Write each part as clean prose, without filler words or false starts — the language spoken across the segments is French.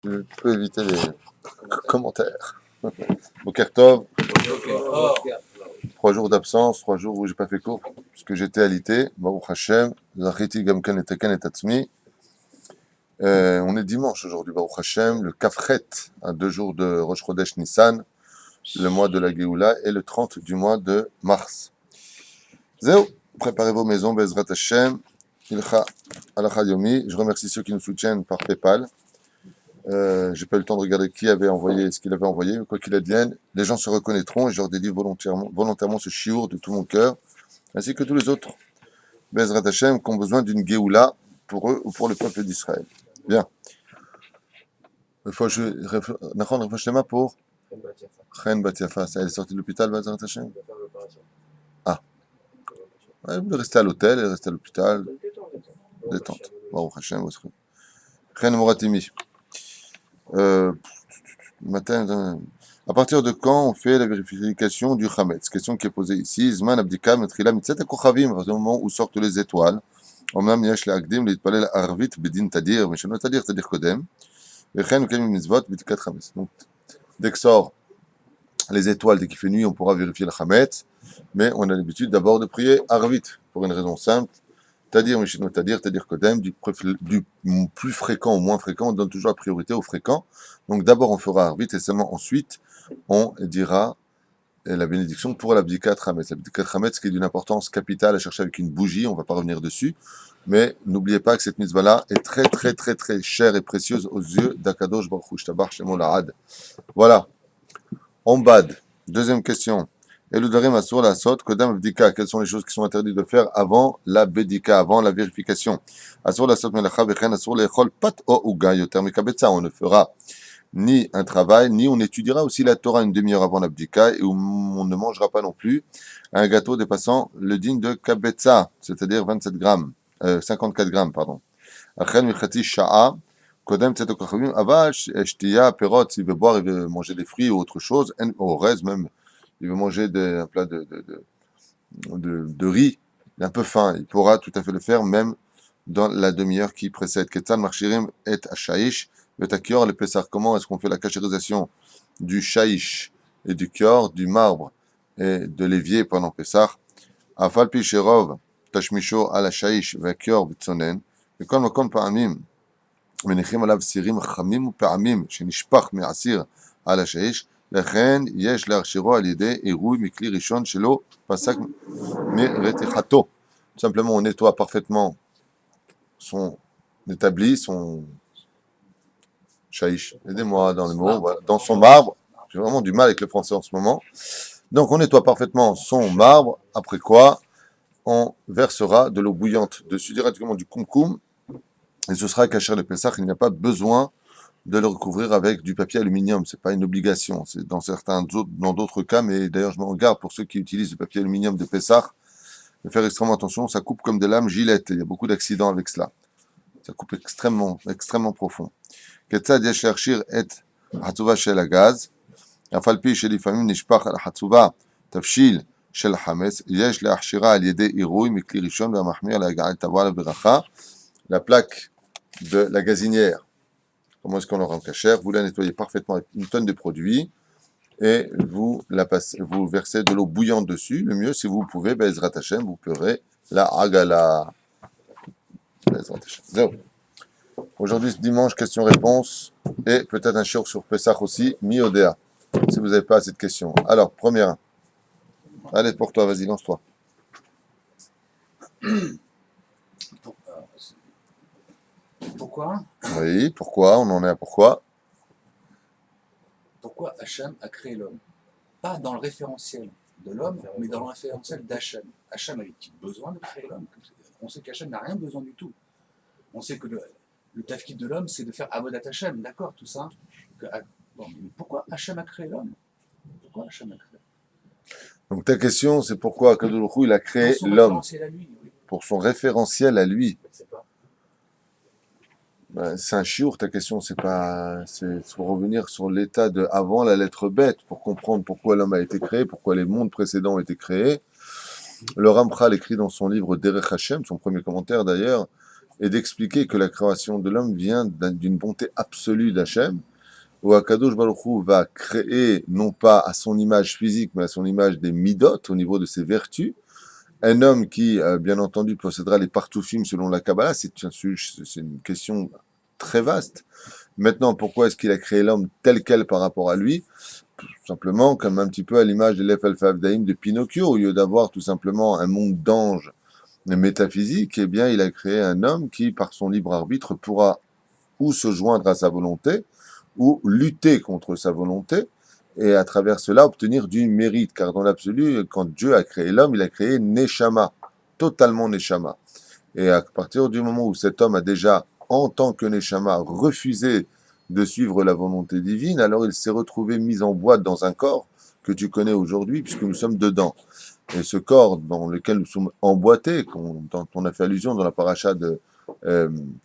Je peux éviter les commentaires. Boker Tov, 3 jours d'absence, 3 jours où j'ai pas fait cours, puisque j'étais alité. Baruch Hashem, Zachiti Gamken et Teken et Tatsmi. On est dimanche aujourd'hui, Baruch Hashem, le Kafret, à 2 jours de Rosh Chodesh Nissan, le mois de la Géoula, et le 30 du mois de mars. Zéo, préparez vos maisons, Bezrat Hashem, Ilcha Alacha Yomi. Je remercie ceux qui nous soutiennent par PayPal. J'ai pas eu le temps de regarder qui avait envoyé ce qu'il avait envoyé, mais quoi qu'il advienne, les gens se reconnaîtront et je leur dédie volontairement ce chiour de tout mon cœur, ainsi que tous les autres Bezrat Hashem qui ont besoin d'une Géoula pour eux ou pour le peuple d'Israël. Bien. Il faut je réfléchis pour Chen Bat Yafa. Elle est sortie de l'hôpital, Bezrat Hashem. Ah. Ouais, vous voulez rester à l'hôtel, elle reste à l'hôpital. Détente. Baruch Hashem, votre Chen Moratimi. Matin, à partir de quand on fait la vérification du Hametz? Question qui est posée ici. Zman Abdika Metrila Mitzet Kochavim, à partir du moment où sortent les étoiles. Omnam Yesh Le'Agdim Le'itpalel Arvit Bedin Tadir, mais Shano Tadir Kodem. Vechen Ukem Mitzvot B'tikat Hametz. Donc, dès que sort les étoiles, dès qu'il fait nuit, on pourra vérifier le Hametz, mais on a l'habitude d'abord de prier Arvit, pour une raison simple. Tadir, Mishino Tadir Kodem, du plus fréquent au moins fréquent, on donne toujours la priorité au fréquent. Donc d'abord on fera Arvit et seulement ensuite on dira la bénédiction pour l'Abdikat Hametz. L'Abdikat Hametz qui est d'une importance capitale à chercher avec une bougie, on ne va pas revenir dessus, mais n'oubliez pas que cette mitzvah-là est très très très très chère et précieuse aux yeux d'Akadosh Baruch Hu, Shtabach Shemo La'ad. Voilà. En bad. Deuxième question. Eludarim Asur la Sot, Kodam Abdika. Quelles sont les choses qui sont interdites de faire avant la Bédika, avant la vérification? Asur la Sot Melacha Bechen Asur Lechol Pat O Uga Yoter Mikabetza. On ne fera ni un travail, ni on étudiera aussi la Torah une demi-heure avant l'Abdika, et où on ne mangera pas non plus un gâteau dépassant le digne de Kabetza, c'est-à-dire 27 grammes, 54 grammes, pardon. Achen Michati Sha'a. Kodem Tzeto Kochavim. Aval Shtiya Perot. S'il veut boire, il veut manger des fruits ou autre chose. Au reste même. Il veut manger un plat de riz, un peu fin, il pourra tout à fait le faire, même dans la demi-heure qui précède. Ketzal Marchirim et Ashaïch, Vetakior, le Pessar. Comment est-ce qu'on fait la cachérisation du Shaïch et du Kior, du marbre et de l'évier pendant Pessar? Afal Pisherov, Tashmisho al Shaïch, Vakior, Vitsonen, et comme Pa'amim, Menichim alav Sirim, Chamim ou Pa'amim, Shenishpach Me'asir al Shaïch. לכן יש להכשירו על ידי עירוי מכלי ראשון שלו פסק מרתיחתו. Simplement, on nettoie parfaitement son établi, son shaïch. Aidez-moi dans les mots, voilà. Dans son marbre. J'ai vraiment du mal avec le français en ce moment. Donc, on nettoie parfaitement son marbre, après quoi on versera de l'eau bouillante dessus, directement du koum-koum, et ce sera caché le Pessah. Il n'y a pas besoin de le recouvrir avec du papier aluminium. C'est pas une obligation. C'est dans d'autres cas, mais d'ailleurs, je me regarde pour ceux qui utilisent le papier aluminium de Pessah, de faire extrêmement attention. Ça coupe comme des lames Gillette. Il y a beaucoup d'accidents avec cela. Ça coupe extrêmement, extrêmement profond. Ketzad yesh le'achshir et hatzuva shel hagaz, afal pi shelifamim nishpach al hatzuva tafshil shel hametz, yesh le'achshira al yedei irui mikli rishon ve'amachmir le'aga'al tavo ala beracha. La plaque de la gazinière. Comment est-ce qu'on la rend cachère? Vous la nettoyez parfaitement avec une tonne de produit et vous versez de l'eau bouillante dessus. Le mieux, si vous pouvez, Bezrat Hashem, vous pleurez la Agala. Bezrat Hashem. Aujourd'hui, dimanche, question-réponse et peut-être un shiur sur Pesach aussi, mi-odéa, si vous n'avez pas cette question. Alors, première. Allez, pour toi, vas-y, lance-toi. Pourquoi? Oui, pourquoi? On en est à pourquoi? Pourquoi Hachem a créé l'homme? Pas dans le référentiel de l'homme, mais dans le référentiel d'Hachem. Hachem avait-il besoin de créer l'homme? On sait qu'Hachem n'a rien besoin du tout. On sait que le tafkid de l'homme, c'est de faire Avodat Hachem, d'accord, tout ça. Bon, mais pourquoi Hachem a créé l'homme? Pourquoi Hachem a créé l'homme? Donc ta question, c'est pourquoi Akadosh Baruch Hu, il a créé l'homme? Pour son référentiel à lui. C'est pas. C'est un chiour, ta question, c'est faut revenir sur l'état de avant la lettre bête pour comprendre pourquoi l'homme a été créé, pourquoi les mondes précédents ont été créés. Le Ramchal écrit dans son livre Derech Hashem, son premier commentaire d'ailleurs, et d'expliquer que la création de l'homme vient d'une bonté absolue d'Hachem, où Akadosh Baruch Hu va créer, non pas à son image physique, mais à son image des midot, au niveau de ses vertus, un homme qui, bien entendu, possédera les partoufim selon la Kabbalah, c'est une question très vaste. Maintenant, pourquoi est-ce qu'il a créé l'homme tel quel par rapport à lui? Tout simplement, comme un petit peu à l'image de l'Ef Alpha Avdaïm de Pinocchio, au lieu d'avoir tout simplement un monde d'anges métaphysique, eh bien, il a créé un homme qui, par son libre arbitre, pourra ou se joindre à sa volonté, ou lutter contre sa volonté, et à travers cela obtenir du mérite. Car dans l'absolu, quand Dieu a créé l'homme, il a créé Neshama, totalement Neshama. Et à partir du moment où cet homme a déjà, en tant que Neshama, refusé de suivre la volonté divine, alors il s'est retrouvé mis en boîte dans un corps que tu connais aujourd'hui, puisque nous sommes dedans. Et ce corps dans lequel nous sommes emboîtés, dont on a fait allusion dans la paracha de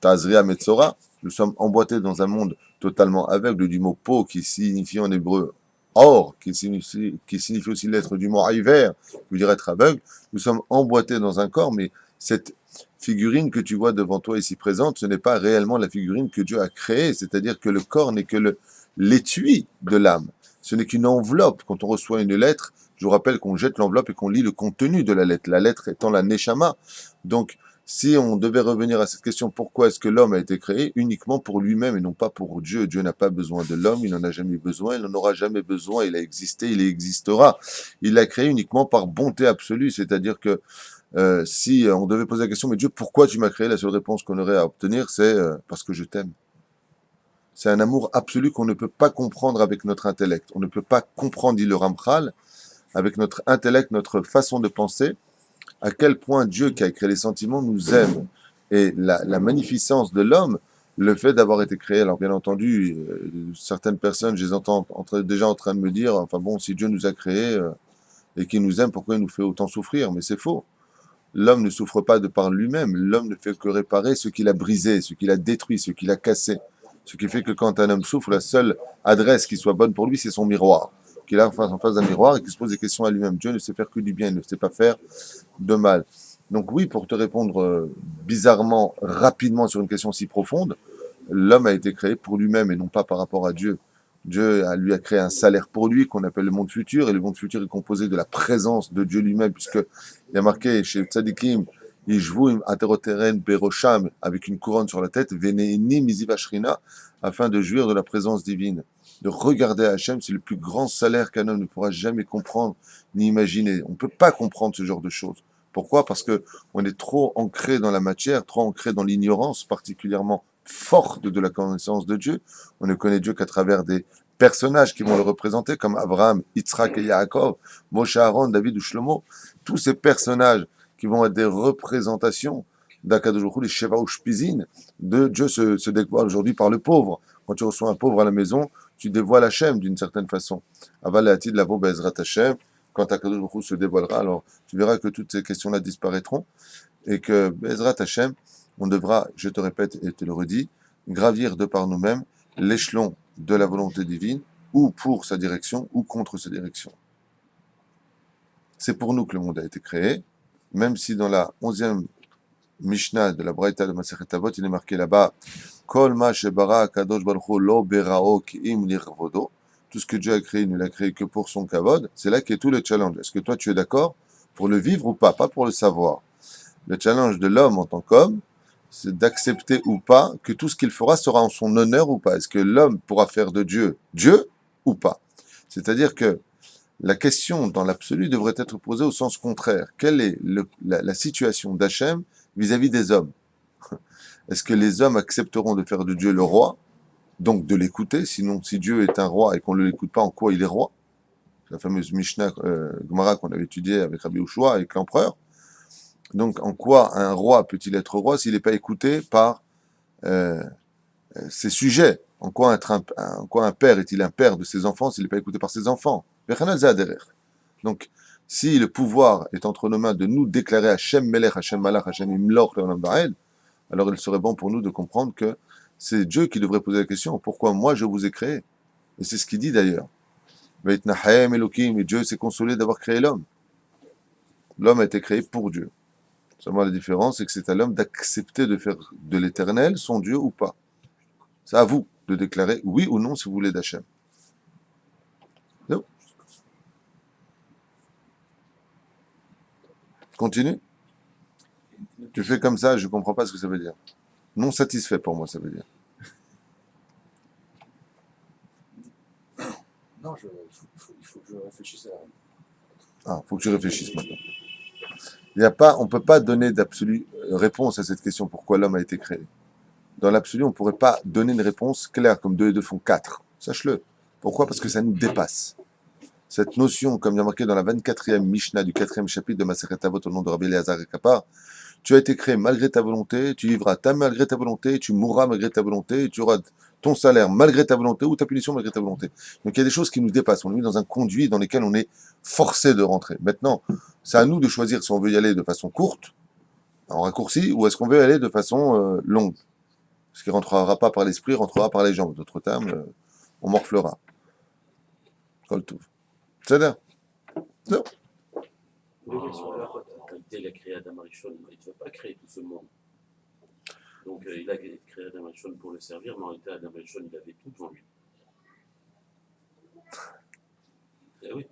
Tazria Metzora, nous sommes emboîtés dans un monde totalement aveugle du mot po qui signifie en hébreu or, qui signifie aussi l'être du mot hiver, qui veut dire être aveugle. Nous sommes emboîtés dans un corps, mais cette figurine que tu vois devant toi ici présente, ce n'est pas réellement la figurine que Dieu a créée, c'est-à-dire que le corps n'est que l'étui de l'âme. Ce n'est qu'une enveloppe. Quand on reçoit une lettre, je vous rappelle qu'on jette l'enveloppe et qu'on lit le contenu de la lettre étant la neshama. Donc, si on devait revenir à cette question, pourquoi est-ce que l'homme a été créé? Uniquement pour lui-même et non pas pour Dieu. Dieu n'a pas besoin de l'homme, il n'en a jamais besoin, il n'en aura jamais besoin, il a existé, il existera. Il l'a créé uniquement par bonté absolue, c'est-à-dire que si on devait poser la question, mais Dieu, pourquoi tu m'as créé? La seule réponse qu'on aurait à obtenir, c'est parce que je t'aime. C'est un amour absolu qu'on ne peut pas comprendre avec notre intellect. On ne peut pas comprendre, dit le Ramchal, avec notre intellect, notre façon de penser, à quel point Dieu qui a créé les sentiments nous aime. Et la magnificence de l'homme, le fait d'avoir été créé, alors bien entendu, certaines personnes, je les entends déjà en train de me dire, enfin bon, si Dieu nous a créés et qu'il nous aime, pourquoi il nous fait autant souffrir? Mais c'est faux. L'homme ne souffre pas de par lui-même, l'homme ne fait que réparer ce qu'il a brisé, ce qu'il a détruit, ce qu'il a cassé. Ce qui fait que quand un homme souffre, la seule adresse qui soit bonne pour lui, c'est son miroir. Qu'il a en face d'un miroir et qu'il se pose des questions à lui-même. Dieu ne sait faire que du bien, il ne sait pas faire de mal. Donc oui, pour te répondre bizarrement, rapidement sur une question si profonde, l'homme a été créé pour lui-même et non pas par rapport à Dieu. Dieu lui a créé un salaire pour lui qu'on appelle le monde futur, et le monde futur est composé de la présence de Dieu lui-même, puisque il y a marqué chez Tzadikim, Yishvu ateroteren berosham, avec une couronne sur la tête, Veneini mizivashrina, afin de jouir de la présence divine. De regarder Hachem, c'est le plus grand salaire qu'un homme ne pourra jamais comprendre ni imaginer. On ne peut pas comprendre ce genre de choses. Pourquoi? Parce que on est trop ancré dans la matière, trop ancré dans l'ignorance, particulièrement forte de la connaissance de Dieu. On ne connaît Dieu qu'à travers des personnages qui vont le représenter, comme Abraham, Yitzhak et Yaakov, Moshe, Aaron, David ou Shlomo. Tous ces personnages qui vont être des représentations d'Akadosh Baruch Hu, les Sheva ou Shpizin, de Dieu se dévoile aujourd'hui par le pauvre. Quand tu reçois un pauvre à la maison, tu dévoiles Hachem d'une certaine façon. Aval Atid Lavo Be'ezrat Hachem, quand Akadosh Baruch Hu se dévoilera, alors tu verras que toutes ces questions-là disparaîtront et que Be'ezrat Hachem, on devra, je te répète et te le redis, gravir de par nous-mêmes l'échelon de la volonté divine, ou pour sa direction, ou contre sa direction. C'est pour nous que le monde a été créé, même si dans la 11e Mishnah de la Braïta de Masechet Avot, il est marqué là-bas, Kol ma shebara kadosh baruch hu lo berao ki im lirvodo. Tout ce que Dieu a créé, il ne l'a créé que pour son kavod. C'est là qu'est tout le challenge. Est-ce que toi tu es d'accord pour le vivre ou pas pour le savoir. Le challenge de l'homme en tant qu'homme, c'est d'accepter ou pas que tout ce qu'il fera sera en son honneur ou pas. Est-ce que l'homme pourra faire de Dieu Dieu ou pas? C'est-à-dire que la question dans l'absolu devrait être posée au sens contraire. Quelle est la situation d'Hachem vis-à-vis des hommes? Est-ce que les hommes accepteront de faire de Dieu le roi, donc de l'écouter? Sinon, si Dieu est un roi et qu'on ne l'écoute pas, en quoi il est roi? La fameuse Mishnah Gemara qu'on avait étudiée avec Rabbi Ushua, avec l'empereur. Donc, en quoi un roi peut-il être roi s'il n'est pas écouté par ses sujets? En quoi un père est-il un père de ses enfants s'il n'est pas écouté par ses enfants? Donc, si le pouvoir est entre nos mains de nous déclarer Hachem Melech, Hachem Malach, Hachem Imloch, Leolam Ba'ed, alors il serait bon pour nous de comprendre que c'est Dieu qui devrait poser la question, pourquoi moi je vous ai créé? Et c'est ce qu'il dit d'ailleurs. Et Dieu s'est consolé d'avoir créé l'homme. L'homme a été créé pour Dieu. Seulement la différence, c'est que c'est à l'homme d'accepter de faire de l'Éternel son Dieu ou pas. C'est à vous de déclarer oui ou non si vous voulez d'Hachem. Non. Continue. Tu fais comme ça, je comprends pas ce que ça veut dire. Non satisfait pour moi, ça veut dire. Non, il faut que je réfléchisse à la Ah, faut que tu réfléchisses maintenant. Il y a pas, on peut pas donner d'absolue réponse à cette question pourquoi l'homme a été créé. Dans l'absolu, on pourrait pas donner une réponse claire comme 2 et 2 font 4. Sache-le. Pourquoi? Parce que ça nous dépasse. Cette notion, comme il y a marqué dans la 24e Mishnah du 4e chapitre de Masechet Avot au nom de Rabbi Eliezer Kappa, tu as été créé malgré ta volonté, tu vivras malgré ta volonté, tu mourras malgré ta volonté, et tu auras ton salaire malgré ta volonté ou ta punition malgré ta volonté. Donc il y a des choses qui nous dépassent. On est dans un conduit dans lequel on est forcé de rentrer. Maintenant, c'est à nous de choisir si on veut y aller de façon courte, en raccourci, ou est-ce qu'on veut y aller de façon longue. Ce qui rentrera pas par l'esprit, rentrera par les jambes. D'autres termes, on morflera. Coltouf. C'est-à-dire non. Oui, bien sûr. En réalité, il a créé Adam Arishon. Il ne veut pas créer tout ce monde. Donc, il a créé Adam Arishon pour le servir, mais en réalité, Adam Arishon, il avait tout devant lui. Eh oui.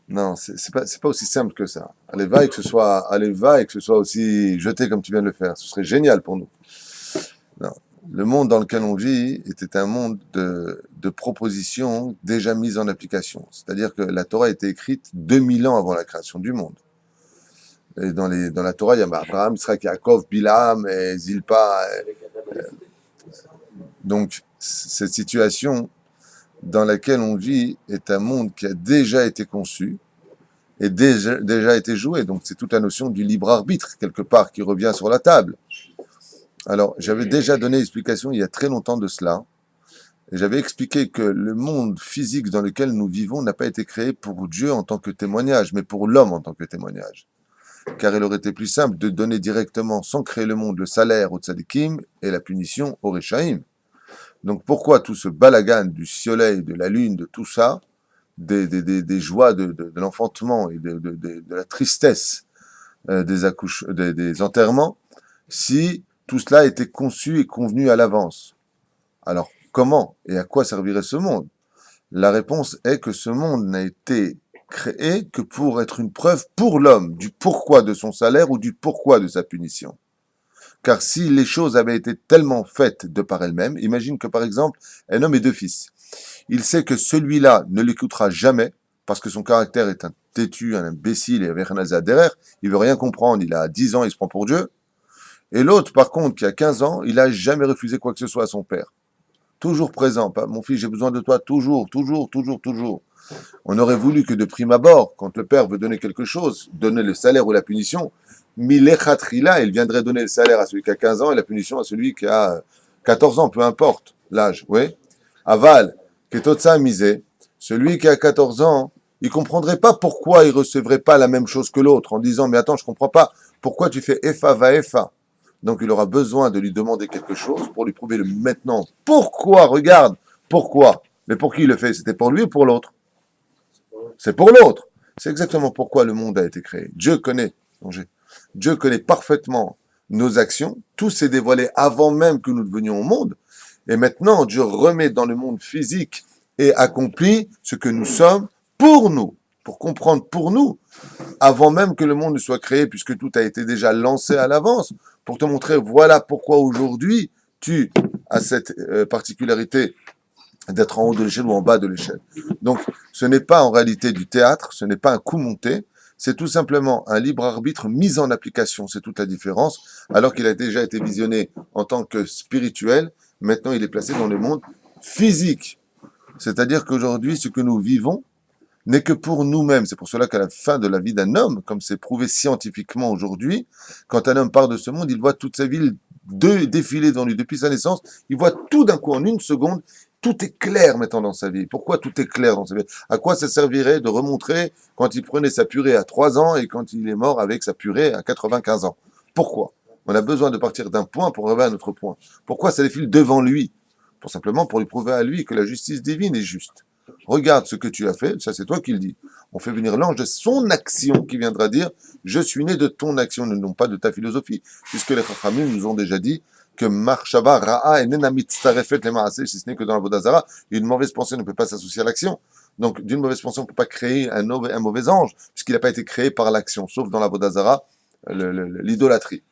Non, c'est pas aussi simple que ça. Allez, va et que ce soit aussi jeté comme tu viens de le faire. Ce serait génial pour nous. Non. Le monde dans lequel on vit était un monde de propositions déjà mises en application. C'est-à-dire que la Torah a été écrite 2000 ans avant la création du monde. Et dans la Torah, il y a Abraham, Yitzhak, Yaakov, Bilam, et Zilpa. Donc, cette situation dans laquelle on vit est un monde qui a déjà été conçu et déjà été joué. Donc, c'est toute la notion du libre arbitre, quelque part, qui revient sur la table. Alors, j'avais déjà donné l'explication il y a très longtemps de cela. Et j'avais expliqué que le monde physique dans lequel nous vivons n'a pas été créé pour Dieu en tant que témoignage, mais pour l'homme en tant que témoignage. Car il aurait été plus simple de donner directement, sans créer le monde, le salaire aux tzadikim et la punition aux réchaïm. Donc pourquoi tout ce balagan du soleil, de la lune, de tout ça, des joies de l'enfantement et de la tristesse des enterrements, si tout cela était conçu et convenu à l'avance? Alors, comment et à quoi servirait ce monde? La réponse est que ce monde n'a été créé que pour être une preuve pour l'homme du pourquoi de son salaire ou du pourquoi de sa punition. Car si les choses avaient été tellement faites de par elles-mêmes, imagine que par exemple, un homme et 2 fils. Il sait que celui-là ne l'écoutera jamais parce que son caractère est un têtu, un imbécile et un derrière, il veut rien comprendre, il a 10 ans, il se prend pour Dieu. Et l'autre, par contre, qui a 15 ans, il a jamais refusé quoi que ce soit à son père. Toujours présent. Mon fils, j'ai besoin de toi, toujours, toujours, toujours, toujours. On aurait voulu que de prime abord, quand le père veut donner quelque chose, donner le salaire ou la punition, milechatrila, il viendrait donner le salaire à celui qui a 15 ans et la punition à celui qui a 14 ans, peu importe l'âge. Oui. Aval, ketotsa misé, celui qui a 14 ans, il comprendrait pas pourquoi il recevrait pas la même chose que l'autre en disant, mais attends, je comprends pas, pourquoi tu fais Efa va Efa? Donc il aura besoin de lui demander quelque chose pour lui prouver le maintenant. Pourquoi? Regarde, pourquoi? Mais pour qui il le fait? C'était pour lui ou pour l'autre? C'est pour l'autre. C'est exactement pourquoi le monde a été créé. Dieu connaît parfaitement nos actions. Tout s'est dévoilé avant même que nous devenions au monde. Et maintenant, Dieu remet dans le monde physique et accomplit ce que nous sommes pour nous, pour comprendre pour nous, avant même que le monde ne soit créé, puisque tout a été déjà lancé à l'avance, pour te montrer, voilà pourquoi aujourd'hui, tu as cette particularité d'être en haut de l'échelle ou en bas de l'échelle. Donc, ce n'est pas en réalité du théâtre, ce n'est pas un coup monté, c'est tout simplement un libre arbitre mis en application, c'est toute la différence, alors qu'il a déjà été visionné en tant que spirituel, maintenant il est placé dans le monde physique. C'est-à-dire qu'aujourd'hui, ce que nous vivons n'est que pour nous-mêmes. C'est pour cela qu'à la fin de la vie d'un homme, comme c'est prouvé scientifiquement aujourd'hui, quand un homme part de ce monde, il voit toute sa vie défiler devant lui depuis sa naissance, il voit tout d'un coup en une seconde. Tout est clair maintenant dans sa vie. Pourquoi tout est clair dans sa vie? À quoi ça servirait de remontrer quand il prenait sa purée à 3 ans et quand il est mort avec sa purée à 95 ans? Pourquoi? On a besoin de partir d'un point pour arriver à un autre point. Pourquoi ça défile devant lui? Pour simplement pour lui prouver à lui que la justice divine est juste. Regarde ce que tu as fait, ça c'est toi qui le dis. On fait venir l'ange de son action qui viendra dire « Je suis né de ton action », non pas de ta philosophie. Puisque les Chachamim nous ont déjà dit que Marshava Ra'a et Nenamit Starefet les Maaseh, si ce n'est que dans la Vodazara, une mauvaise pensée ne peut pas s'associer à l'action. Donc, d'une mauvaise pensée, on ne peut pas créer un mauvais ange, puisqu'il n'a pas été créé par l'action, sauf dans la Vodazara, l'idolâtrie.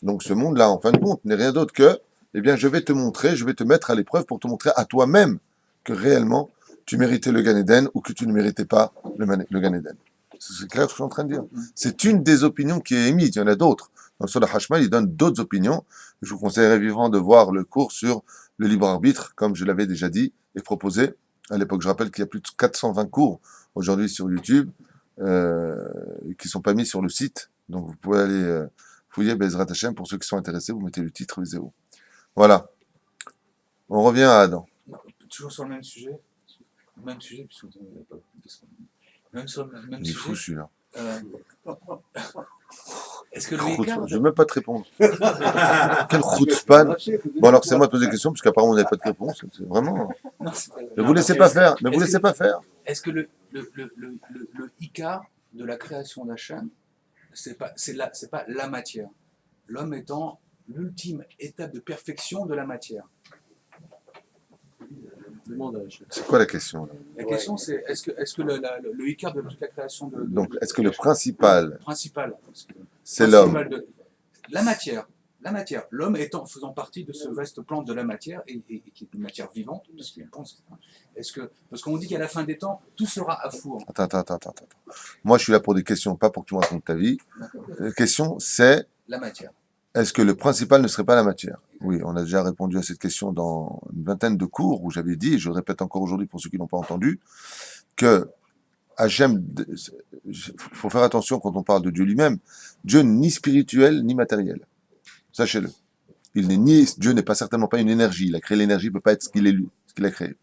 Donc, ce monde-là, en fin de compte, n'est rien d'autre que, eh bien, je vais te montrer, je vais te mettre à l'épreuve pour te montrer à toi-même que réellement, tu méritais le Gan Eden ou que tu ne méritais pas le Gan Eden. C'est clair ce que je suis en train de dire. C'est une des opinions qui est émise, il y en a d'autres. Dans le Soda Hashmal, il donne d'autres opinions. Je vous conseillerais vivement de voir le cours sur le libre arbitre, comme je l'avais déjà dit et proposé à l'époque. Je rappelle qu'il y a plus de 420 cours aujourd'hui sur YouTube qui sont pas mis sur le site. Donc vous pouvez aller fouiller Bezrat Hashem pour ceux qui sont intéressés. Vous mettez le titre Zéo. Voilà. On revient à Adam. Toujours sur le même sujet. Puisque vous n'avez pas même sur le même Il est sujet. fou celui-là. Est-ce que le Icard Je ne vais même pas te répondre. Quel chutzpan. Bon alors c'est moi de poser des questions parce qu'apparemment on n'avait pas de réponse. C'est vraiment. Non, c'est pas vrai. Ne vous laissez pas faire. Ne vous laissez pas faire. Est-ce que le Icard de la création d'Hachem, c'est pas la matière, l'homme étant l'ultime étape de perfection de la matière? C'est quoi la question là? La question c'est est-ce que le Icard de toute la création de Donc est-ce que le principal, principal c'est l'homme? de la matière, l'homme faisant partie de ce vaste plan de la matière et qui est une matière vivante, parce qu'il pense. Parce qu'on dit qu'à la fin des temps, tout sera à four. Attends. Moi je suis là pour des questions, pas pour que tu me racontes ta vie. La question c'est La matière. est-ce que le principal ne serait pas la matière? Oui, on a déjà répondu à cette question dans une vingtaine de cours où j'avais dit, et je le répète encore aujourd'hui pour ceux qui n'ont pas entendu, que Hachem, il faut faire attention quand on parle de Dieu lui-même, Dieu n'est ni spirituel ni matériel. Sachez-le. Dieu n'est pas certainement pas une énergie. Il a créé l'énergie, il ne peut pas être ce qu'il est lui, ce qu'il a créé.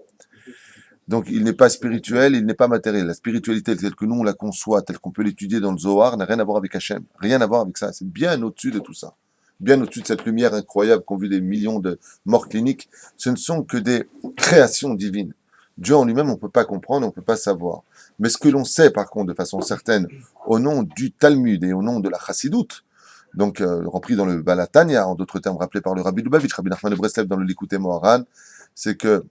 Donc il n'est pas spirituel, il n'est pas matériel. La spiritualité telle que nous on la conçoit, telle qu'on peut l'étudier dans le Zohar, n'a rien à voir avec Hachem. Rien à voir avec ça. C'est bien au-dessus de tout ça. Bien au-dessus de cette lumière incroyable qu'ont vu des millions de morts cliniques. Ce ne sont que des créations divines. Dieu en lui-même, on ne peut pas comprendre, on ne peut pas savoir. Mais ce que l'on sait, par contre, de façon certaine, au nom du Talmud et au nom de la Chassidoute, donc repris dans le Balatania, en d'autres termes rappelé par le Rabbi Lubavitch, Rabbi Nachman de Breslev dans le Likutei Moharan, c'est que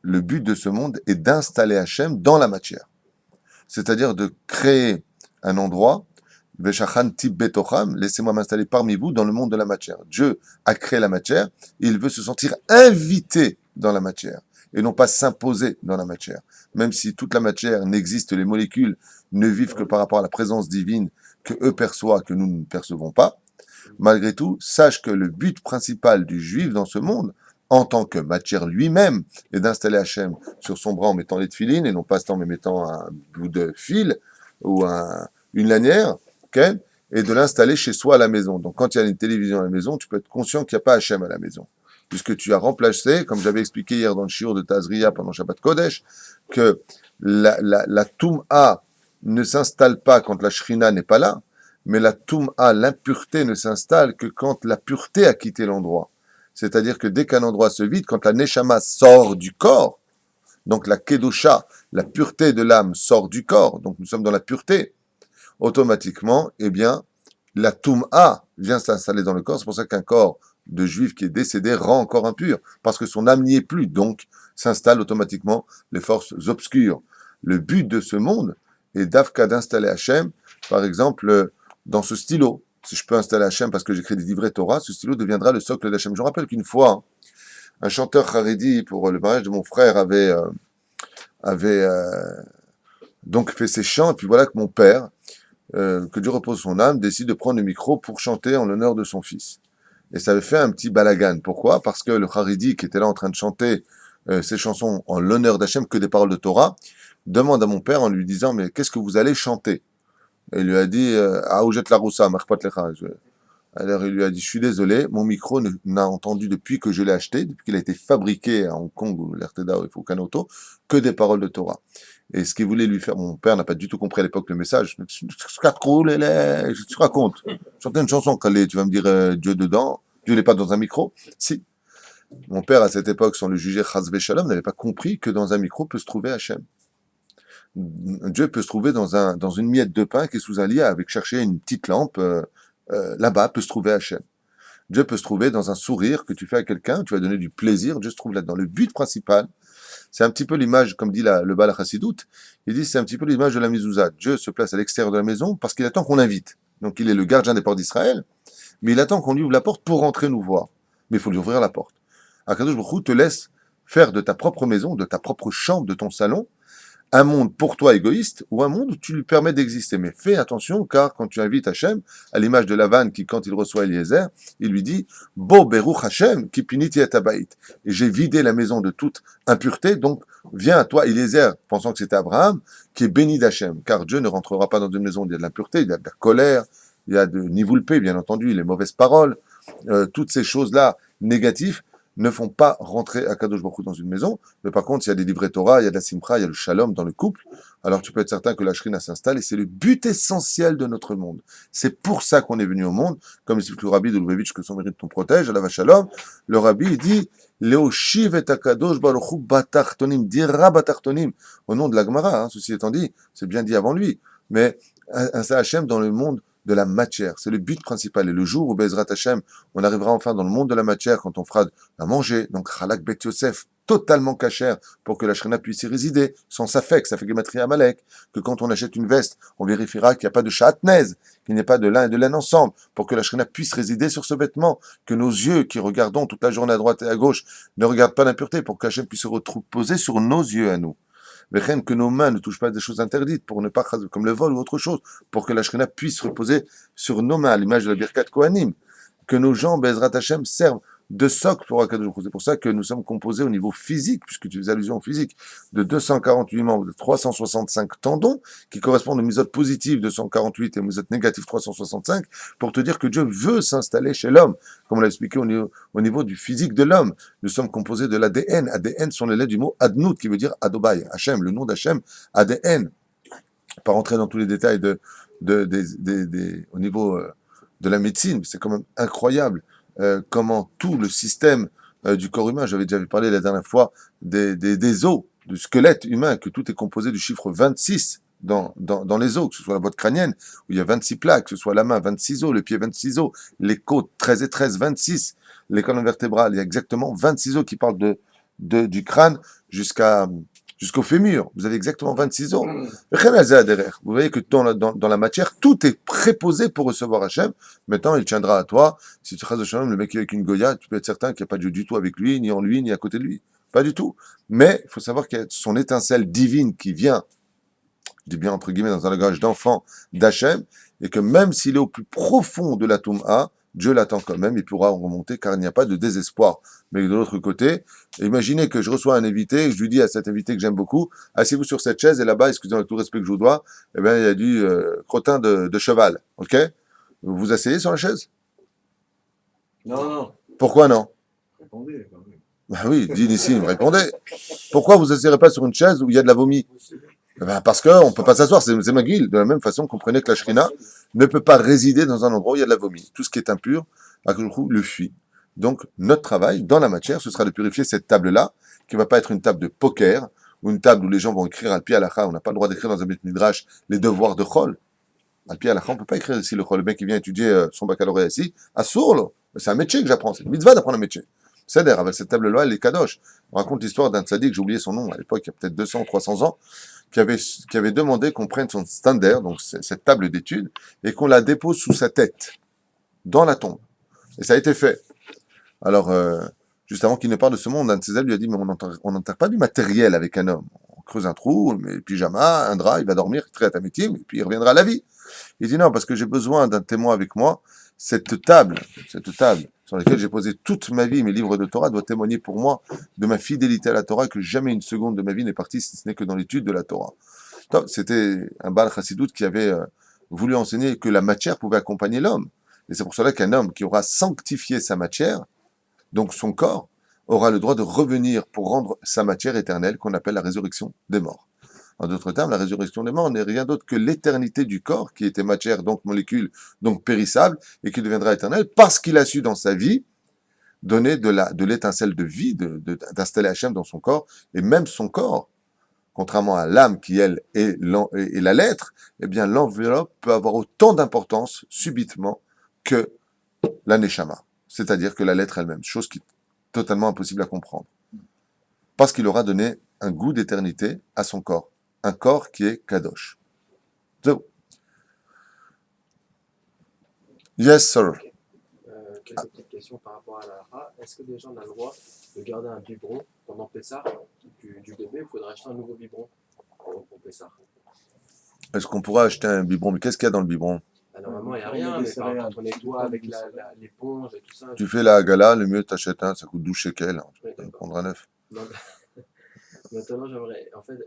le but de ce monde est d'installer Hachem dans la matière. C'est-à-dire de créer un endroit, Veshachan Tib Betocham, laissez-moi m'installer parmi vous dans le monde de la matière. Dieu a créé la matière, et il veut se sentir invité dans la matière, et non pas s'imposer dans la matière. Même si toute la matière n'existe, les molécules ne vivent que par rapport à la présence divine que eux perçoivent, que nous ne percevons pas, malgré tout, sache que le but principal du juif dans ce monde, en tant que matière lui-même, est d'installer Hachem sur son bras en mettant les tefilines, et non pas en mettant un bout de fil ou une lanière, okay, et de l'installer chez soi à la maison. Donc quand il y a une télévision à la maison, tu peux être conscient qu'il n'y a pas Hachem à la maison. Puisque tu as remplacé, comme j'avais expliqué hier dans le shiur de Tazria pendant Shabbat Kodesh, que la Toum'a ne s'installe pas quand la Shrina n'est pas là, mais la Toum'a, l'impureté, ne s'installe que quand la pureté a quitté l'endroit. C'est-à-dire que dès qu'un endroit se vide, quand la Neshama sort du corps, donc la Kedusha, la pureté de l'âme sort du corps, donc nous sommes dans la pureté, automatiquement, eh bien, la Toum'a vient s'installer dans le corps. C'est pour ça qu'un corps de juif qui est décédé rend encore impur, parce que son âme n'y est plus, donc s'installent automatiquement les forces obscures. Le but de ce monde est d'Afka d'installer Hachem, par exemple, dans ce stylo. Si je peux installer Hachem parce que j'écris des livrets Torah, ce stylo deviendra le socle d'Hachem. Je me rappelle qu'une fois, un chanteur Haredi, pour le mariage de mon frère, avait donc fait ses chants, et puis voilà que mon père, que Dieu repose son âme, décide de prendre le micro pour chanter en l'honneur de son fils. Et ça avait fait un petit balagan. Pourquoi? Parce que le Haredi, qui était là en train de chanter ses chansons en l'honneur d'Hachem, que des paroles de Torah, demande à mon père en lui disant, mais qu'est-ce que vous allez chanter? Et il lui a dit, Aoujet la Roussa, Marpat Lecha. Alors il lui a dit, je suis désolé, mon micro n'a entendu depuis que je l'ai acheté, depuis qu'il a été fabriqué à Hong Kong ou l'Erteda ou Fukanoto, que des paroles de Torah. Et ce qu'il voulait lui faire, mon père n'a pas du tout compris à l'époque le message. Tu racontes. Chanter une chanson, Khalé, tu vas me dire Dieu dedans, Dieu n'est pas dans un micro. Si. Mon père, à cette époque, sans le juger Chazvé Shalom, n'avait pas compris que dans un micro peut se trouver Hachem. Dieu peut se trouver dans une miette de pain qui est sous un lit avec chercher une petite lampe. Là-bas peut se trouver Hachem. Dieu peut se trouver dans un sourire que tu fais à quelqu'un, tu vas donner du plaisir, Dieu se trouve là-dedans. Le but principal, c'est un petit peu l'image, comme dit le Baal Hassidout, il dit c'est un petit peu l'image de la mezouza. Dieu se place à l'extérieur de la maison parce qu'il attend qu'on l'invite. Donc il est le gardien des portes d'Israël, mais il attend qu'on lui ouvre la porte pour rentrer nous voir. Mais il faut lui ouvrir la porte. Akadosh Baruch Hu te laisse faire de ta propre maison, de ta propre chambre, de ton salon, un monde pour toi égoïste ou un monde où tu lui permets d'exister. Mais fais attention, car quand tu invites Hachem, à l'image de Lavan qui, quand il reçoit Eliezer, il lui dit « Bo beruch Hachem ki piniti et abayit » et j'ai vidé la maison de toute impureté, donc viens à toi, Eliezer, pensant que c'était Abraham, qui est béni d'Hachem, car Dieu ne rentrera pas dans une maison où il y a de l'impureté, il y a de la colère, il y a de nivoulpé, bien entendu, les mauvaises paroles, toutes ces choses-là négatives, ne font pas rentrer Akadosh Baruch Hu dans une maison, mais par contre, s'il y a des livrets Torah, il y a de la simcha, il y a le shalom dans le couple, alors tu peux être certain que la shrina s'installe, et c'est le but essentiel de notre monde. C'est pour ça qu'on est venu au monde, comme explique le rabbi de Lubavitch, que son mérite ton protège, Allah va shalom, le rabbi, il dit, Leoshiv et Akadosh Baruch Hu batartonim, dira batartonim, au nom de la Gemara, ceci étant dit, c'est bien dit avant lui, mais un Hachem dans le monde de la matière. C'est le but principal. Et le jour où Bezrat Hashem, on arrivera enfin dans le monde de la matière, quand on fera à manger, donc Chalak Bet Yosef, totalement cachère, pour que la Shrina puisse y résider, sans safek, ça fait Gematria Amalek, que quand on achète une veste, on vérifiera qu'il n'y a pas de chatnez, qu'il n'y ait pas de lin et de laine ensemble, pour que la Shrina puisse résider sur ce vêtement, que nos yeux, qui regardons toute la journée à droite et à gauche, ne regardent pas l'impureté, pour qu'Hachem puisse se reposer sur nos yeux à nous. Que nos mains ne touchent pas des choses interdites, pour ne pas, comme le vol ou autre chose, pour que la Shrina puisse reposer sur nos mains, à l'image de la Birkat Kohanim. Que nos jambes, Ezrat Hashem, servent de socle pour Akadosh Baruch Hu. C'est pour ça que nous sommes composés au niveau physique, puisque tu fais allusion au physique, de 248 membres, de 365 tendons, qui correspondent aux misotes positives 248 et aux misotes négatives 365, pour te dire que Dieu veut s'installer chez l'homme, comme on l'a expliqué au niveau du physique de l'homme. Nous sommes composés de l'ADN. ADN sont les lettres du mot Adnout, qui veut dire Adobai, Hachem, le nom d'Hachem, ADN. Pas rentrer dans tous les détails au niveau de la médecine, c'est quand même incroyable comment tout le système du corps humain, j'avais déjà parlé la dernière fois des os, du squelette humain, que tout est composé du chiffre 26 dans les os, que ce soit la boîte crânienne, où il y a 26 plaques, que ce soit la main, 26 os, le pied, 26 os, les côtes, 13 et 13, 26, les colonnes vertébrales, il y a exactement 26 os qui parlent du crâne jusqu'au fémur. Vous avez exactement 26 os. Vous voyez que dans la matière, tout est préposé pour recevoir Hachem. Maintenant, il tiendra à toi. Si tu traces de Shalom, le mec qui est avec une Goya, tu peux être certain qu'il n'y a pas de Dieu du tout avec lui, ni en lui, ni à côté de lui. Pas du tout. Mais il faut savoir qu'il y a son étincelle divine qui vient, je dis bien entre guillemets, dans un langage d'enfant d'Hachem, et que même s'il est au plus profond de la Toum'a, Dieu l'attend quand même, il pourra en remonter car il n'y a pas de désespoir. Mais de l'autre côté, imaginez que je reçois un invité et je lui dis à cet invité que j'aime beaucoup, asseyez-vous sur cette chaise et là-bas, excusez-moi avec tout le respect que je vous dois, eh bien, il y a du crottin de cheval, ok? Vous vous asseyez sur la chaise? Non. Pourquoi non? Répondez quand même. Bah oui, dit Nissim, répondez. Pourquoi vous asseyez pas sur une chaise où il y a de la vomi? Eh ben parce qu'on ne peut pas s'asseoir, c'est Maguil. De la même façon, comprenez que la Shrina ne peut pas résider dans un endroit où il y a de la vomi. Tout ce qui est impur, le fuit. Donc, notre travail, dans la matière, ce sera de purifier cette table-là, qui ne va pas être une table de poker, ou une table où les gens vont écrire al-pi halakha. On n'a pas le droit d'écrire dans un Bet Midrash les devoirs de Chol. Al-pi halakha, on ne peut pas écrire ici le Chol. Le mec qui vient étudier son baccalauréat ici, à sourd, c'est un métier que j'apprends. C'est une mitzvah d'apprendre un métier. C'est-à-dire, avec cette table-là, elle est kadosh. On raconte l'histoire d'un tzaddik, j'ai oublié son nom, à l'époque, il y a peut-être 200 ou 300 ans, qui avait demandé qu'on prenne son standard, donc cette table d'études, et qu'on la dépose sous sa tête, dans la tombe. Et ça a été fait. Alors, juste avant qu'il ne parte de ce monde, un de ses élèves lui a dit, mais on n'enterre pas du matériel avec un homme. On creuse un trou, met le pyjama, un drap, il va dormir, très à ta métier, et puis il reviendra à la vie. Il dit non, parce que j'ai besoin d'un témoin avec moi. Cette table sur laquelle j'ai posé toute ma vie, mes livres de Torah, doit témoigner pour moi de ma fidélité à la Torah, que jamais une seconde de ma vie n'est partie, si ce n'est que dans l'étude de la Torah. Donc, c'était un Baal Chassidout qui avait voulu enseigner que la matière pouvait accompagner l'homme. Et c'est pour cela qu'un homme qui aura sanctifié sa matière, donc son corps, aura le droit de revenir pour rendre sa matière éternelle, qu'on appelle la résurrection des morts. En d'autres termes, la résurrection des morts n'est rien d'autre que l'éternité du corps, qui était matière, donc molécule, donc périssable, et qui deviendra éternel, parce qu'il a su dans sa vie donner de l'étincelle de vie, d'installer Hachem dans son corps, et même son corps contrairement à l'âme qui, elle, est la lettre, eh bien, l'enveloppe peut avoir autant d'importance subitement que la neshama, c'est-à-dire que la lettre elle-même, chose qui est totalement impossible à comprendre. Parce qu'il aura donné un goût d'éternité à son corps, un corps qui est kadosh. So. Yes, sir. Quelques petites questions par rapport à la halakha. Est-ce que déjà on a le droit de garder un biberon pendant Pessah du bébé? Il faudra acheter un nouveau biberon pour Pessah. Est-ce qu'on pourra acheter un biberon? Mais qu'est-ce qu'il y a dans le biberon? Normalement, il n'y a rien, mais par contre, on nettoie avec l'éponge et tout ça. Tu fais la hagala, le mieux t'achètes un, ça coûte 12 shekels. Tu Oui, peux en d'accord. prendre un neuf. Donc, maintenant,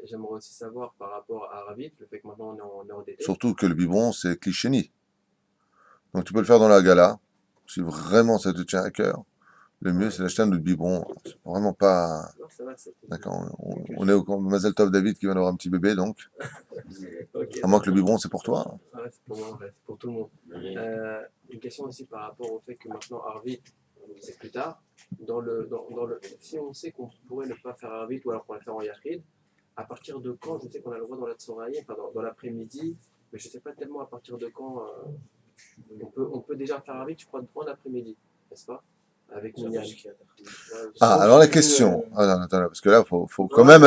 j'aimerais aussi savoir par rapport à Ravit, le fait que maintenant on est endetté. Surtout que le biberon, c'est cliché. Donc tu peux le faire dans la hagala. Si vraiment ça te tient à cœur, le mieux c'est d'acheter un autre biberon. C'est vraiment pas. Non, c'est vrai, c'est D'accord. On est au Mazel Tov David qui vient d'avoir un petit bébé, donc. ok. À moins que le biberon c'est pour toi. Ouais, c'est pour moi, en fait, c'est pour tout le monde. Une question aussi par rapport au fait que maintenant Arvit, c'est plus tard. Si on sait qu'on pourrait ne pas faire Arvit ou alors qu'on va le faire en Yachid, à partir de quand, je sais qu'on a le droit dans la Tsoraïe, enfin dans l'après-midi, mais je ne sais pas tellement à partir de quand on peut déjà faire Arvit, je crois, en après-midi, n'est-ce pas? Avec Minyan. Ah, alors la question. Ah, non, attends, parce que là, faut quand Ouais, même.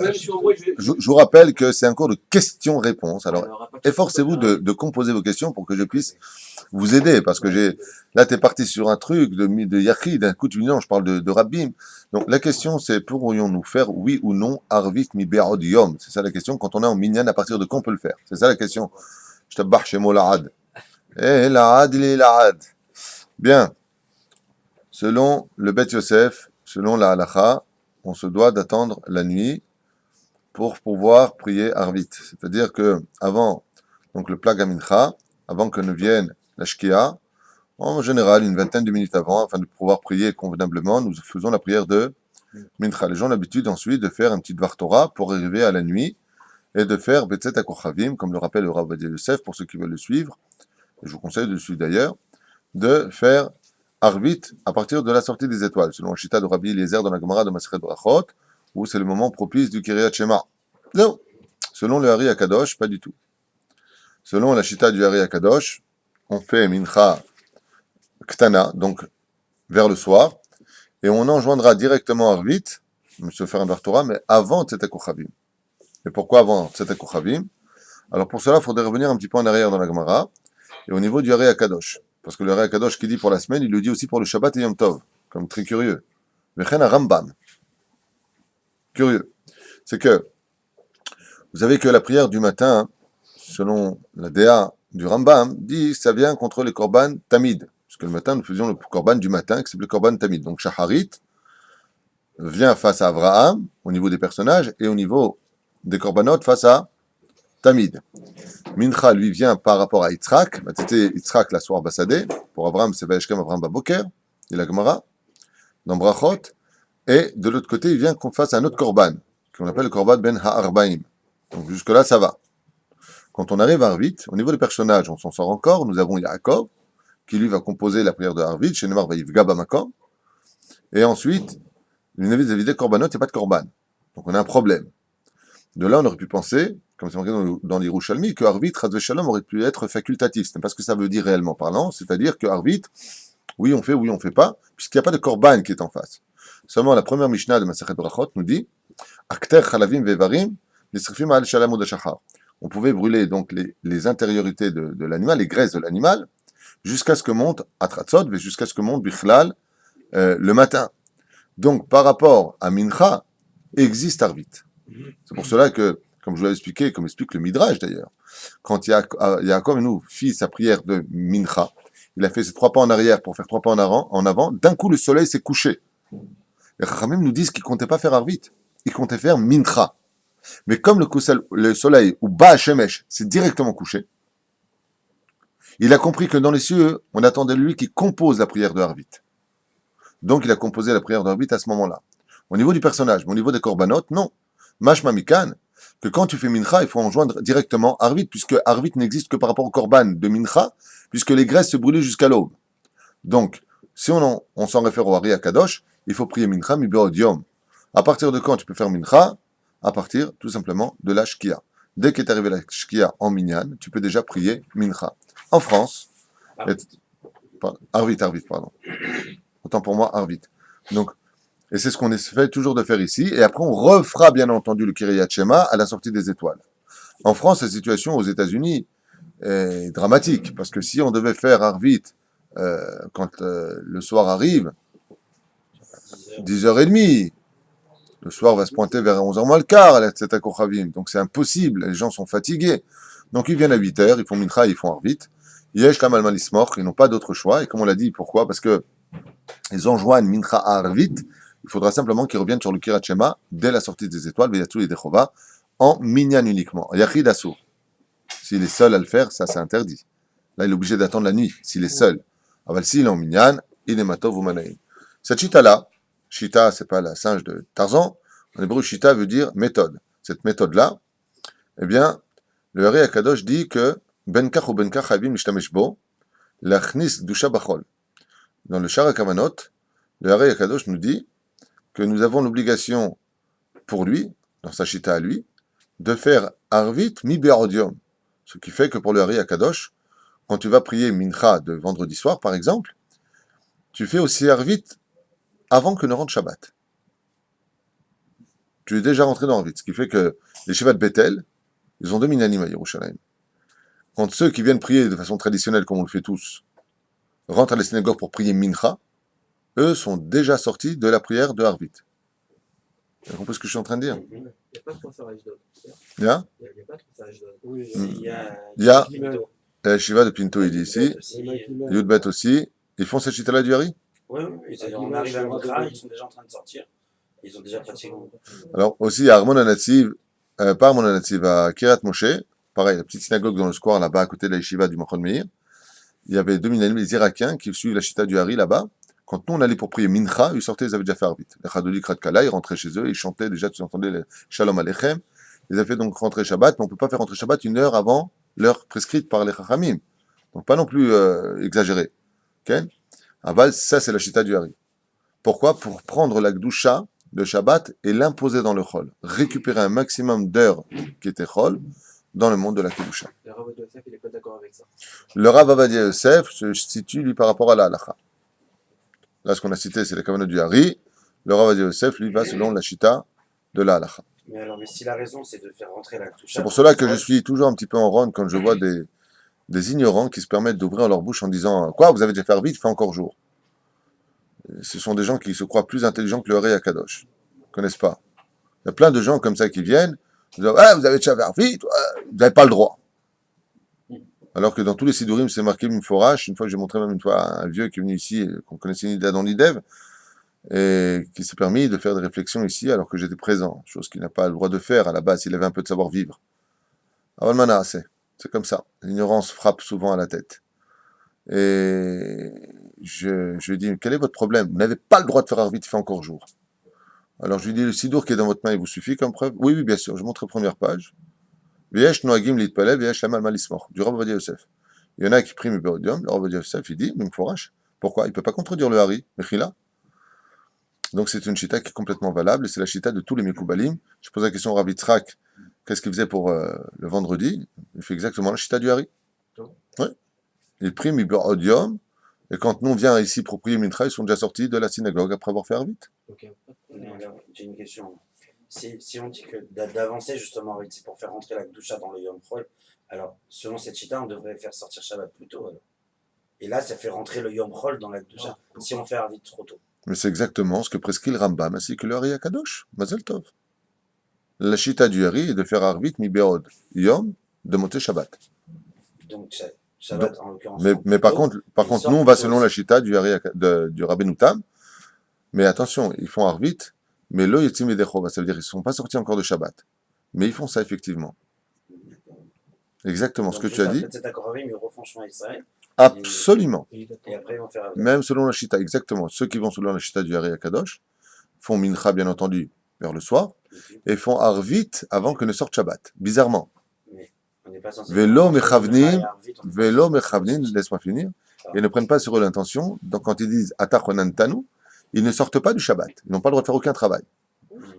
même si on voit, Je vous rappelle que c'est un cours de questions-réponses. Alors, alors, à partir efforcez-vous de composer vos questions pour que je puisse vous aider, parce que là, t'es parti sur un truc de Yachid, d'un coup, tu dis non, je parle de Rabbim. Donc, la question, c'est, pourrions-nous faire, oui ou non, Arvit mi be'od yom? C'est ça la question, quand on est en minyan, à partir de quand on peut le faire? C'est ça la question. Je te barre chez moi, l'ad. Eh, l'ad, il est l'ad. Bien. Selon le Bet Yosef, selon la halakha, on se doit d'attendre la nuit pour pouvoir prier Arvit. C'est-à-dire que avant, donc le Plag Mincha, avant que ne vienne la Shkia, en général une vingtaine de minutes avant, afin de pouvoir prier convenablement, nous faisons la prière de Mincha. Les gens ont l'habitude ensuite de faire un petit Dvar Torah pour arriver à la nuit et de faire Betzet HaKochavim, comme le rappelle le Rav Ovadia Yosef, pour ceux qui veulent le suivre, et je vous conseille de le suivre d'ailleurs, de faire Arvit à partir de la sortie des étoiles, selon le Shita de Rabbi Eliezer dans la Gemara de Masechet Brachot, où c'est le moment propice du Kiryat Shema. Non. Selon le Hari Akadosh, pas du tout. Selon la Shita du Hari Akadosh, on fait Mincha Ktana, donc vers le soir, et on enjoindra directement Arvit, se faire un Dvar Torah, mais avant Tzedek Kochavim. Et pourquoi avant Tzedek Kochavim? Alors pour cela, il faudrait revenir un petit peu en arrière dans la Gemara, et au niveau du Hari Akadosh. Parce que le Hari Akadosh qui dit pour la semaine, il le dit aussi pour le Shabbat et Yom Tov, comme très curieux. Vechen à Rambam. Curieux. C'est que, vous savez que la prière du matin, selon la DA du Rambam, dit que ça vient contre les korban tamid. Parce que le matin, nous faisions le korban du matin, qui s'appelle le korban tamid. Donc Shacharit vient face à Abraham, au niveau des personnages, et au niveau des korbanot, face à Tamid. Mincha, lui, vient par rapport à Yitzhak. C'était Yitzhak la soir Bassadé. Pour Abraham, c'est Vaeshkem Abraham Baboker. Il a Gemara. Dans Brachot. Et de l'autre côté, il vient qu'on fasse un autre korban, qu'on appelle le korban ben ha'arbaim. Donc jusque-là, ça va. Quand on arrive à Arvit, au niveau des personnages, on s'en sort encore. Nous avons Yaakov, qui lui va composer la prière de Arvit. Chez Neymar Vaïvga Bamakom. Et ensuite, il n'avait des korbanot, il n'y a pas de korban. Donc on a un problème. De là, on aurait pu penser, comme c'est marqué dans l'Yerushalmi, que Arvit, Chaz Shalom, aurait pu être facultatif. Ce n'est pas ce que ça veut dire réellement parlant, c'est-à-dire que Arvit, oui on fait pas, puisqu'il n'y a pas de korban qui est en face. Seulement, la première Mishnah de Masechet Brachot nous dit Akter chalavim vevarim, nisrifim al shalam od hashachar. On pouvait brûler donc les intériorités de l'animal, les graisses de l'animal, jusqu'à ce que monte Atratzot, et jusqu'à ce que monte Bichlal le matin. Donc, par rapport à Mincha, existe Arvit. C'est pour cela que, comme je vous l'avais expliqué, comme explique le Midrash d'ailleurs, quand Yaakov nous fit sa prière de Mincha, il a fait ses 3 pas en arrière pour faire 3 pas en avant, d'un coup le soleil s'est couché. Les Chachamim nous disent qu'il ne comptait pas faire Arvit, il comptait faire Mincha. Mais comme le soleil, ou Ba Shemesh, s'est directement couché, il a compris que dans les cieux, on attendait de lui qui compose la prière de Arvit. Donc il a composé la prière de Arvit à ce moment-là. Au niveau du personnage, mais au niveau des korbanot, non. Mashma Mikan, que quand tu fais Mincha, il faut enjoindre directement Arvit, puisque Arvit n'existe que par rapport au korban de Mincha, puisque les graisses se brûlaient jusqu'à l'aube. Donc, si on s'en réfère au Hari Akadosh, il faut prier Mincha mi be'od yom. À partir de quand tu peux faire Mincha? à partir tout simplement de la Shkia. Dès qu'est arrivé la Shkia en Minyan, tu peux déjà prier Mincha. En France, Arvit, pardon. Autant pour moi, Arvit. Donc, et c'est ce qu'on essaie toujours de faire ici. Et après, on refera bien entendu le Kiryat Shema à la sortie des étoiles. En France, la situation aux États-Unis est dramatique. Parce que si on devait faire Arvit quand le soir arrive, 10h30, le soir va se pointer vers 11h moins le quart à la Tzeta Kochavim. Donc c'est impossible. Les gens sont fatigués. Donc ils viennent à 8h, ils font Mincha, ils font Arvit. Yesh Kamal Malismor, ils n'ont pas d'autre choix. Et comme on l'a dit, pourquoi? Parce que ils enjoignent Mincha à Arvit. Il faudra simplement qu'ils reviennent sur le Kiryat Shema dès la sortie des étoiles, Veyatsu et Dechova, en Minyan uniquement. Yachid Asur. S'il est seul à le faire, ça c'est interdit. Là, il est obligé d'attendre la nuit, s'il est seul. Aval, s'il est en Minyan, il est Matov ou Manaïm. Cette chita-là, chita, c'est pas la singe de Tarzan. En hébreu, chita veut dire méthode. Cette méthode-là, eh bien, le Hari Akadosh dit que Benkach ou Benkach Havim Mishtamesh Bo, Lachnis Dusha Bachol. Dans le Shara Kavanot, le Hari Akadosh nous dit que nous avons l'obligation pour lui, dans sa chita à lui, de faire Arvit mi Be'odium. Ce qui fait que pour le Hari Akadosh, quand tu vas prier Mincha de vendredi soir, par exemple, tu fais aussi Arvit avant que ne rentre Shabbat. Tu es déjà rentré dans Arvit. Ce qui fait que les Shiva de Bethel, ils ont deux Minyanim à Yerushalayim. Quand ceux qui viennent prier de façon traditionnelle, comme on le fait tous, rentrent à la synagogue pour prier Mincha, eux sont déjà sortis de la prière de Arvit. Vous comprenez ce que je suis en train de dire? Il n'y a pas trop ça à Ashdod. Il y a Il n'y a pas trop ça à Ashdod. Oui, Il il y a Pinto. Shiva de Pinto, il dit ici. Oui, Yudbet aussi. Ils font cette chita-là du Hari? oui, on arrive à Mikra, ils sont déjà en train de sortir. Ils ont déjà pratiqué. Alors aussi à Armon Anativ, pas Armon Anativ, à Kiryat Moshe, pareil, la petite synagogue dans le square là-bas à côté de la yeshiva du Machon Meir, il y avait deux minanim, les Irakiens, qui suivent la chita du Hari là-bas. Quand nous on allait pour prier Mincha, ils sortaient, ils avaient déjà fait Arvit. Les Chadoli Kratkala, ils rentraient chez eux, ils chantaient déjà, tu entendais les Shalom Aleichem. Ils avaient fait donc rentrer Shabbat, mais on ne peut pas faire rentrer Shabbat une heure avant l'heure prescrite par les Chachamim. Donc pas non plus exagéré. Okay? Aval, ça c'est la chita du Hari. Pourquoi? Pour prendre la Gdusha de Shabbat et l'imposer dans le Chol. Récupérer un maximum d'heures qui étaient Chol dans le monde de la Kedusha. Le Rav Yosef, il n'est pas d'accord avec ça. Le Rav Avadia Yosef se situe lui par rapport à la halacha. Là, ce qu'on a cité, c'est les kavanot du Hari. Le Rav Avadia Yosef, lui, va selon la chita de la halacha. Mais alors, mais si la raison c'est de faire rentrer la touche. C'est pour cela que je suis toujours un petit peu en ronde quand je vois des ignorants qui se permettent d'ouvrir leur bouche en disant « Quoi, vous avez déjà fait Arvit, il fait encore jour ». Ce sont des gens qui se croient plus intelligents que le Hari Akadosh. Ils ne connaissent pas. Il y a plein de gens comme ça qui viennent, ils disent « vous avez déjà fait Arvit, vous n'avez pas le droit ». Alors que dans tous les Sidurim, c'est marqué Mforash. Une fois, j'ai montré même une fois un vieux qui est venu ici, qu'on connaissait ni dans l'Idev, et qui s'est permis de faire des réflexions ici alors que j'étais présent, chose qu'il n'a pas le droit de faire à la base, il avait un peu de savoir-vivre. Avalmana, c'est comme ça. L'ignorance frappe souvent à la tête. Et je lui dis, quel est votre problème? Vous n'avez pas le droit de faire Arvit, il fait encore jour. Alors je lui dis, le Sidour qui est dans votre main, il vous suffit comme preuve? Oui, bien sûr, je montre la première page. V'yesh noagim litpalev, v'yesh lamal malismor, du Rav Ovadia Yosef. Il y en a qui prient Mibéodium, le Rav Ovadia Yosef, il dit, Mimforash, pourquoi? Il ne peut pas contredire le Hari, Mechila. Donc c'est une chita qui est complètement valable, et c'est la chita de tous les Mekoubalim. Je pose la question au Rav Yitzhak, qu'est-ce qu'il faisait pour le vendredi? Il fait exactement la chita du Hari. Oui. Il prie Mibéodium, et quand nous on vient ici pour prier Mincha, ils sont déjà sortis de la synagogue après avoir fait Arvit. Ok. J'ai une question. Si on dit que d'avancer justement, c'est pour faire rentrer la Gdusha dans le Yom Chol, alors selon cette chita, on devrait faire sortir Shabbat plus tôt. Alors. Et là, ça fait rentrer le Yom Chol dans la Gdusha, si on fait Arvit trop tôt. Mais c'est exactement ce que prescrit le Rambam, ainsi que le Hari Akadosh, Mazel Tov. La chita du Hari est de faire Arvit mi Be'od Yom, de monter Shabbat. Donc Shabbat en l'occurrence. Mais par contre, nous on va selon la chita du Hari du Rabbeinu Tam. Mais attention, ils font Arvit, mais lo yetzim yedechova, ça veut dire qu'ils ne sont pas sortis encore de Shabbat. Mais ils font ça effectivement. Exactement ce que tu as dit. C'est d'accord avec, mais ils refont chemin Israël. Absolument. Et après, ils vont faire Arvit. Même selon la chita, exactement. Ceux qui vont selon la chita du Hari Akadosh font Mincha, bien entendu, vers le soir, et font Arvit avant que ne sorte Shabbat. Bizarrement. Mais on n'est pas censé. Velo mechavnin, laisse-moi finir. Ils ne prennent pas sur eux l'intention. Donc quand ils disent Atach Onan Tanu, ils ne sortent pas du Shabbat. Ils n'ont pas le droit de faire aucun travail.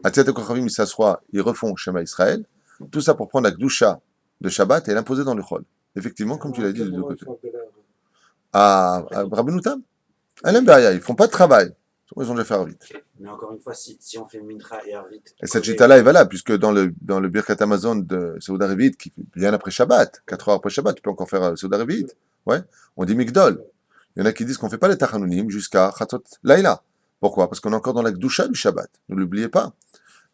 Atziat Kochavim, ils s'assoient, ils refont Shema Israël. Tout ça pour prendre la Gdusha de Shabbat et l'imposer dans le Chol. Effectivement, comme tu l'as dit de deux côtés. À Rabbeinu Tam, Alem Beria, ils font pas de travail. Ils ont déjà fait Arvit. Mais encore une fois, si on fait Mincha et Arvit. Et cette chita-là est valable, puisque dans le Birkat Amazon de Seuda Revit, qui vient après Shabbat, 4 heures après Shabbat, tu peux encore faire Seuda Revit. Ouais, on dit Migdol. Il y en a qui disent qu'on ne fait pas les Tachanunim jusqu'à Chatzot Laïla. Pourquoi? Parce qu'on est encore dans la Gdusha du Shabbat. Ne l'oubliez pas.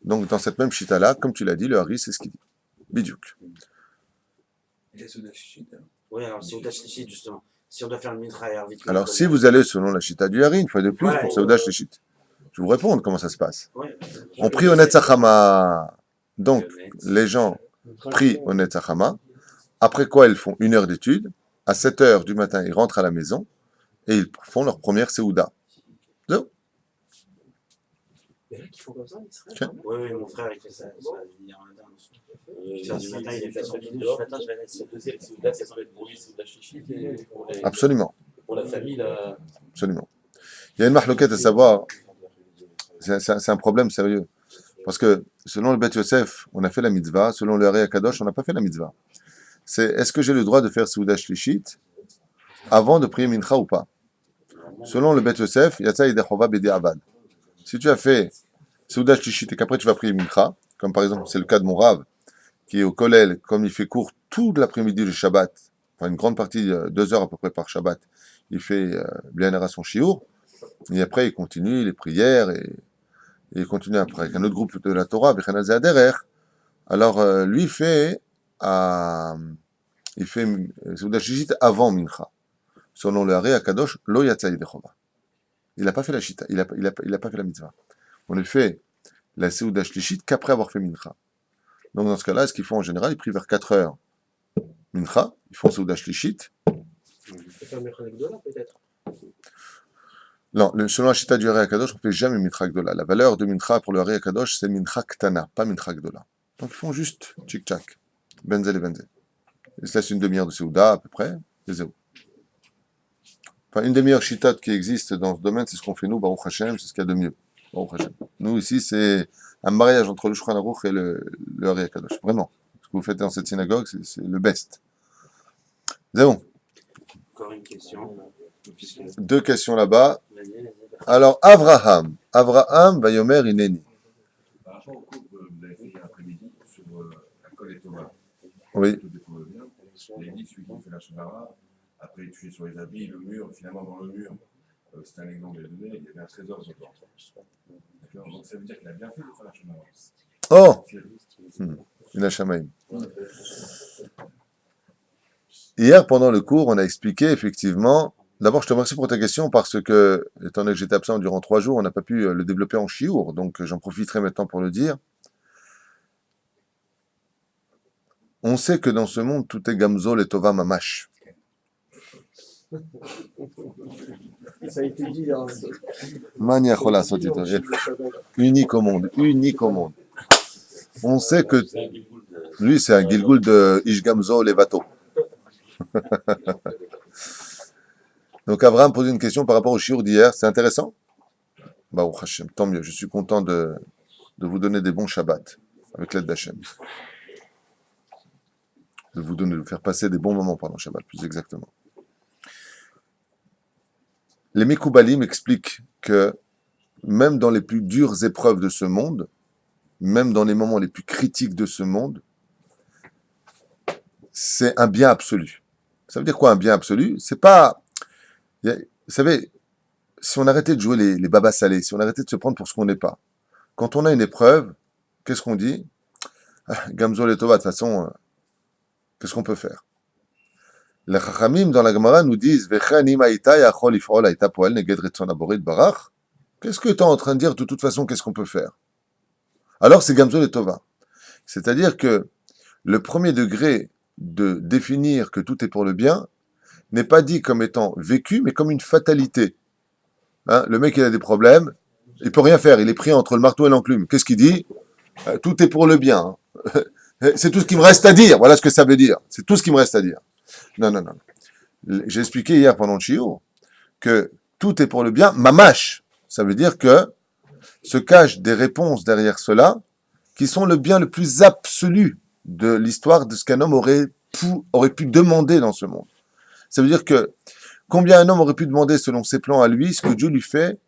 Donc, dans cette même chita-là, comme tu l'as dit, le Hari, c'est ce qu'il dit. Bidiouk. Et la Souda Shishit, alors. Oui, alors si on tâche Shlichit, justement, si on doit faire le Mincha et Arvit. Alors, si vous allez selon la chita du Hari, une fois de plus, Voilà, pour Seuda Shlichit, je vais vous répondre comment ça se passe. Ouais. On prie au Netzachama. Donc, les gens prient au Netzachama. Après quoi, ils font 1 heure d'études. À 7 heures du matin, ils rentrent à la maison et ils font leur première Seouda. Il y en a qui font comme ça en Israël. Tiens. Oui, oui, mon frère, il fait ça. Ça va venir en Inde. Du matin, il est fait son bidou. dehors. Ce matin, je vais aller La deuxième Souda, ça serait pour lui, Souda Chichit, et Absolument, pour la famille, là. absolument. Il y a une mahloquette à savoir, c'est un problème sérieux. Parce que selon le Beth Yosef, on a fait la mitzvah, selon le Hari Akadosh, on n'a pas fait la mitzvah. C'est est-ce que j'ai le droit de faire Seouda Shlishit avant de prier Mincha ou pas? Selon le Beth Yosef, Yatsa Yedechova Bedi Avad. Si tu as fait Seouda Shlishit et qu'après tu vas prier Mincha, comme par exemple c'est le cas de mon Rav, qui est au Kollel, comme il fait cours tout l'après-midi du Shabbat, enfin une grande partie, 2 heures à peu près par Shabbat, il fait bien à son shiur, et après il continue les prières, et il continue après avec un autre groupe de la Torah, Bechanazé Aderer. Alors lui fait Seouda Shlishit avant Mincha. Selon le Hari Akadosh, Lo Yatsa Yedechova. Il n'a pas fait la Shita, il a pas fait la mitzvah. On ne fait la Seouda Shlishit qu'après avoir fait Mincha. Donc dans ce cas-là, ce qu'ils font en général, ils prient vers 4 heures Mincha, ils font Seouda Shlishit. On peut faire Mincha Gdola peut-être. Non, selon la Shita du Hari Akadosh, on ne fait jamais Mincha Gdola. La valeur de Mincha pour le Hari Akadosh, c'est Mincha Ktana, pas Mincha Gdola. Donc ils font juste tchik-tchak, benzel et benzel. Ils se laissent une demi-heure de Seouda à peu près, et zéro. Enfin, une des meilleures shitat qui existe dans ce domaine, c'est ce qu'on fait nous, Baruch Hashem, c'est ce qu'il y a de mieux. Baruch Hashem. Nous, ici, c'est un mariage entre le Shulchan Aruch et le Hari Akadosh. Vraiment. Ce que vous faites dans cette synagogue, c'est le best. Zéro. Encore une question. 2 questions là-bas. Vas-y, vas-y. Alors, Avraham, Vayomer Ineni. Par rapport au cours que vous avez fait hier après-midi sur la colle et Thomas, Oui. tout dépend bien. Il a dit celui qui fait la Shonara, après il tuait sur les habits, le mur, finalement dans le mur, c'est un exemple que j'ai donné, il y avait un trésor dedans. D'accord. Donc ça veut dire qu'il a bien fait de faire la Shonara. Oh, une Hachamaïm. Hier, pendant le cours, on a expliqué effectivement. D'abord, je te remercie pour ta question parce que, étant donné que j'étais absent durant 3 jours, on n'a pas pu le développer en chiour, donc j'en profiterai maintenant pour le dire. On sait que dans ce monde, tout est gamzol et tova mamash. Ça a été dit. Hein. Mania chola sotito. Unique au monde, unique au monde. On sait que C'est un Gilgoul de. lui, c'est un Gilgoul de Ish Gamzo Levato. Donc Abraham pose une question par rapport au shiur d'hier. C'est intéressant? Baruch Hashem, tant mieux. Je suis content de vous donner des bons Shabbats avec l'aide d'Hachem. De vous faire passer des bons moments pendant Shabbat, plus exactement. Les Mekoubalim expliquent que même dans les plus dures épreuves de ce monde, même dans les moments les plus critiques de ce monde, c'est un bien absolu. Ça veut dire quoi un bien absolu? C'est pas... Vous savez, si on arrêtait de jouer les babas salés, si on arrêtait de se prendre pour ce qu'on n'est pas, quand on a une épreuve, qu'est-ce qu'on dit? Gamzo le Tova, de toute façon, qu'est-ce qu'on peut faire? Les Chachamim dans la Gemara nous disent qu'est-ce que tu es en train de dire? De toute façon, qu'est-ce qu'on peut faire? Alors c'est Gamzo le Tova. C'est-à-dire que le premier degré de définir que tout est pour le bien n'est pas dit comme étant vécu, mais comme une fatalité. Hein, le mec, il a des problèmes, il peut rien faire, il est pris entre le marteau et l'enclume. Qu'est-ce qu'il dit? Tout est pour le bien. Hein. C'est tout ce qui me reste à dire. Voilà ce que ça veut dire. C'est tout ce qui me reste à dire. Non. J'ai expliqué hier pendant le shiur que tout est pour le bien. Mamash, ça veut dire que se cachent des réponses derrière cela, qui sont le bien le plus absolu de l'histoire de ce qu'un homme aurait pu demander dans ce monde. Ça veut dire que combien un homme aurait pu demander selon ses plans à lui, ce que Dieu lui fait,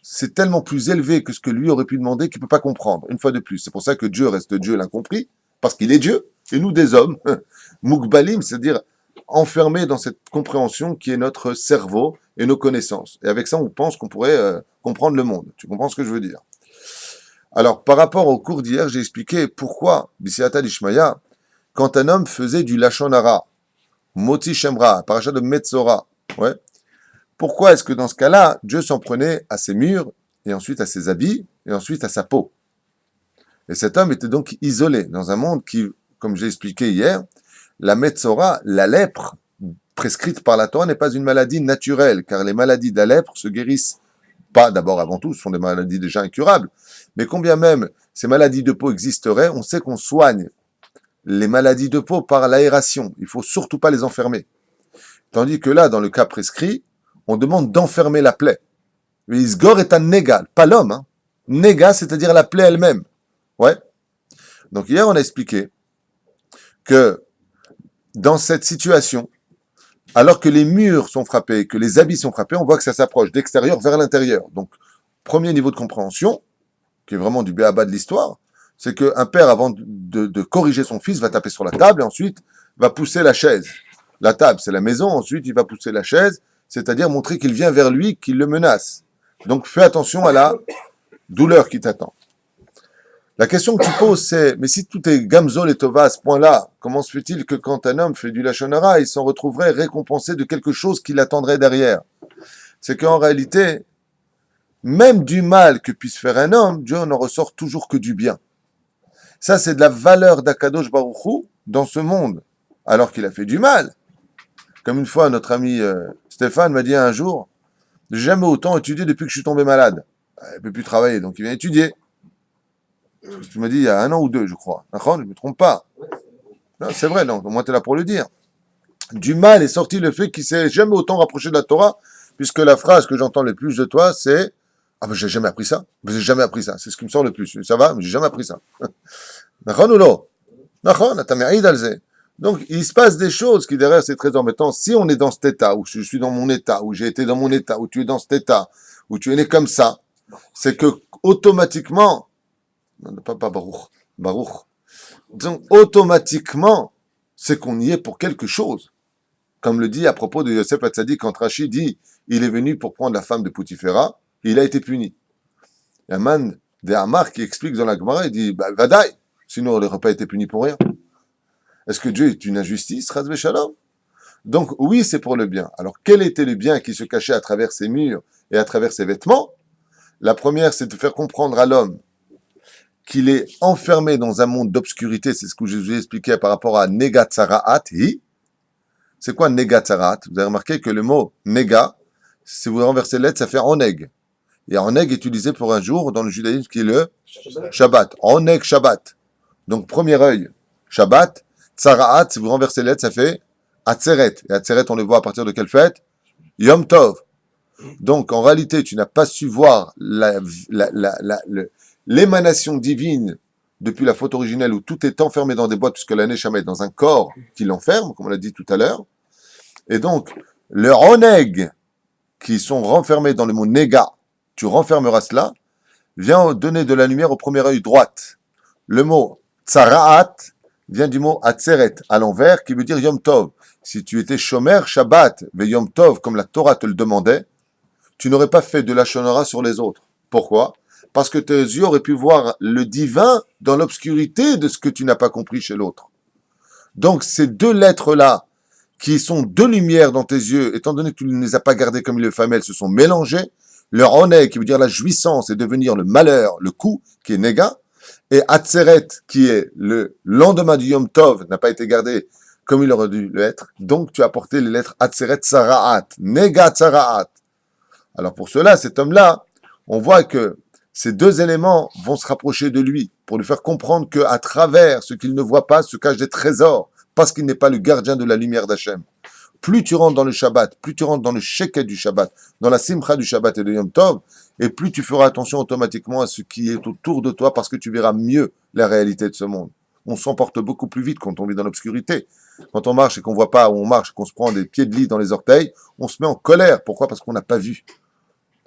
c'est tellement plus élevé que ce que lui aurait pu demander qu'il ne peut pas comprendre, une fois de plus. C'est pour ça que Dieu reste Dieu l'incompris, parce qu'il est Dieu, et nous des hommes, mukbalim, c'est-à-dire enfermés dans cette compréhension qui est notre cerveau et nos connaissances. Et avec ça, on pense qu'on pourrait comprendre le monde. Tu comprends ce que je veux dire? Alors, par rapport au cours d'hier, j'ai expliqué pourquoi, Bisiata d'Ishmaïa, quand un homme faisait du Lachon Hara, Moti Shemra, parachat de Metzora, ouais, pourquoi est-ce que dans ce cas-là, Dieu s'en prenait à ses murs, et ensuite à ses habits, et ensuite à sa peau? Et cet homme était donc isolé, dans un monde qui, comme j'ai expliqué hier, la Metzora, la lèpre, prescrite par la Torah, n'est pas une maladie naturelle, car les maladies de la lèpre se guérissent pas d'abord avant tout, ce sont des maladies déjà incurables, mais combien même ces maladies de peau existeraient, on sait qu'on soigne les maladies de peau par l'aération. Il faut surtout pas les enfermer. Tandis que là, dans le cas prescrit, on demande d'enfermer la plaie. Isgor est un négal, pas l'homme. Hein. Néga, c'est-à-dire la plaie elle-même. Ouais. Donc hier, on a expliqué que dans cette situation, alors que les murs sont frappés, que les habits sont frappés, on voit que ça s'approche d'extérieur vers l'intérieur. Donc, premier niveau de compréhension, qui est vraiment du b.a.-ba de l'histoire, c'est qu'un père, avant de corriger son fils, va taper sur la table et ensuite va pousser la chaise. La table, c'est la maison, ensuite il va pousser la chaise, c'est-à-dire montrer qu'il vient vers lui, qu'il le menace. Donc fais attention à la douleur qui t'attend. La question que tu poses, c'est, mais si tout est gamzol et tova à ce point-là, comment se fait-il que quand un homme fait du lachon hara, il s'en retrouverait récompensé de quelque chose qui l'attendrait derrière? C'est qu'en réalité, même du mal que puisse faire un homme, Dieu n'en ressort toujours que du bien. Ça, c'est de la valeur d'Akadosh Baruch Hu dans ce monde, alors qu'il a fait du mal. Comme une fois, notre ami Stéphane m'a dit un jour, j'ai jamais autant étudié depuis que je suis tombé malade. Il ne peut plus travailler, donc il vient étudier. Tu m'as dit il y a 1 an ou 2, je crois. D'accord, je ne me trompe pas. Non, c'est vrai, non, au moins tu es là pour le dire. Du mal est sorti le fait qu'il s'est jamais autant rapproché de la Torah, puisque la phrase que j'entends le plus de toi, c'est « Ah, mais j'ai jamais appris ça. J'ai jamais appris ça. » C'est ce qui me sort le plus. Ça va, mais j'ai jamais appris ça. D'accord ou non? D'accord, donc, il se passe des choses qui, derrière, c'est très embêtant. Si on est dans cet état, où je suis dans mon état, où j'ai été dans mon état, où tu es dans cet état, où tu es né comme ça, c'est que, automatiquement, non, pas Baruch. Donc, automatiquement, c'est qu'on y est pour quelque chose. Comme le dit à propos de Yosef Hatzadik, quand Rashi dit, il est venu pour prendre la femme de Poutifera, il a été puni. Il y a un man de Hamar qui explique dans la Gemara, il dit, bah, Vadaï, sinon on n'aurait pas été puni pour rien. Est-ce que Dieu est une injustice, Razvé Shalom? Donc, oui, c'est pour le bien. Alors, quel était le bien qui se cachait à travers ses murs et à travers ses vêtements? La première, c'est de faire comprendre à l'homme qu'il est enfermé dans un monde d'obscurité, c'est ce que je vous ai expliqué par rapport à Nega Tsaraat. C'est quoi Nega Tsaraat? Vous avez remarqué que le mot Nega, si vous renversez lettre, ça fait Oneg. Et Oneg est utilisé pour un jour dans le judaïsme qui est le Shabbat. Oneg Shabbat. Donc, premier œil, Shabbat. Tsaraat, si vous renversez lettre, ça fait Atzeret. Et Atzeret, on le voit à partir de quelle fête? Yom Tov. Donc, en réalité, tu n'as pas su voir l'émanation divine depuis la faute originelle où tout est enfermé dans des boîtes puisque la Neshama est dans un corps qui l'enferme, comme on l'a dit tout à l'heure. Et donc, le Oneg, qui sont renfermés dans le mot Nega, tu renfermeras cela, vient donner de la lumière au premier œil droite. Le mot Tsaraat vient du mot Atzeret, à l'envers, qui veut dire Yom Tov. Si tu étais Shomer, Shabbat, ve Yom Tov, comme la Torah te le demandait, tu n'aurais pas fait de la Lachon Hara sur les autres. Pourquoi? Parce que tes yeux auraient pu voir le divin dans l'obscurité de ce que tu n'as pas compris chez l'autre. Donc, ces deux lettres-là, qui sont deux lumières dans tes yeux, étant donné que tu ne les as pas gardées comme il le fallait, elles se sont mélangées. Leur Oneg, qui veut dire la jouissance, est devenir le malheur, le coup, qui est Nega. Et Atzeret, qui est le lendemain du Yom Tov, n'a pas été gardé comme il aurait dû l'être. Donc, tu as apporté les lettres Atzeret Tsaraat, Nega Tsaraat. Alors, pour cela, cet homme-là, on voit que ces deux éléments vont se rapprocher de lui pour lui faire comprendre qu'à travers ce qu'il ne voit pas se cachent des trésors parce qu'il n'est pas le gardien de la lumière d'Hachem. plus tu rentres dans le Shabbat, plus tu rentres dans le Sheket du Shabbat, dans la Simcha du Shabbat et de Yom Tov, et plus tu feras attention automatiquement à ce qui est autour de toi parce que tu verras mieux la réalité de ce monde. On s'emporte beaucoup plus vite quand on vit dans l'obscurité. Quand on marche et qu'on voit pas où on marche, qu'on se prend des pieds de lit dans les orteils, on se met en colère. Pourquoi? Parce qu'on n'a pas vu.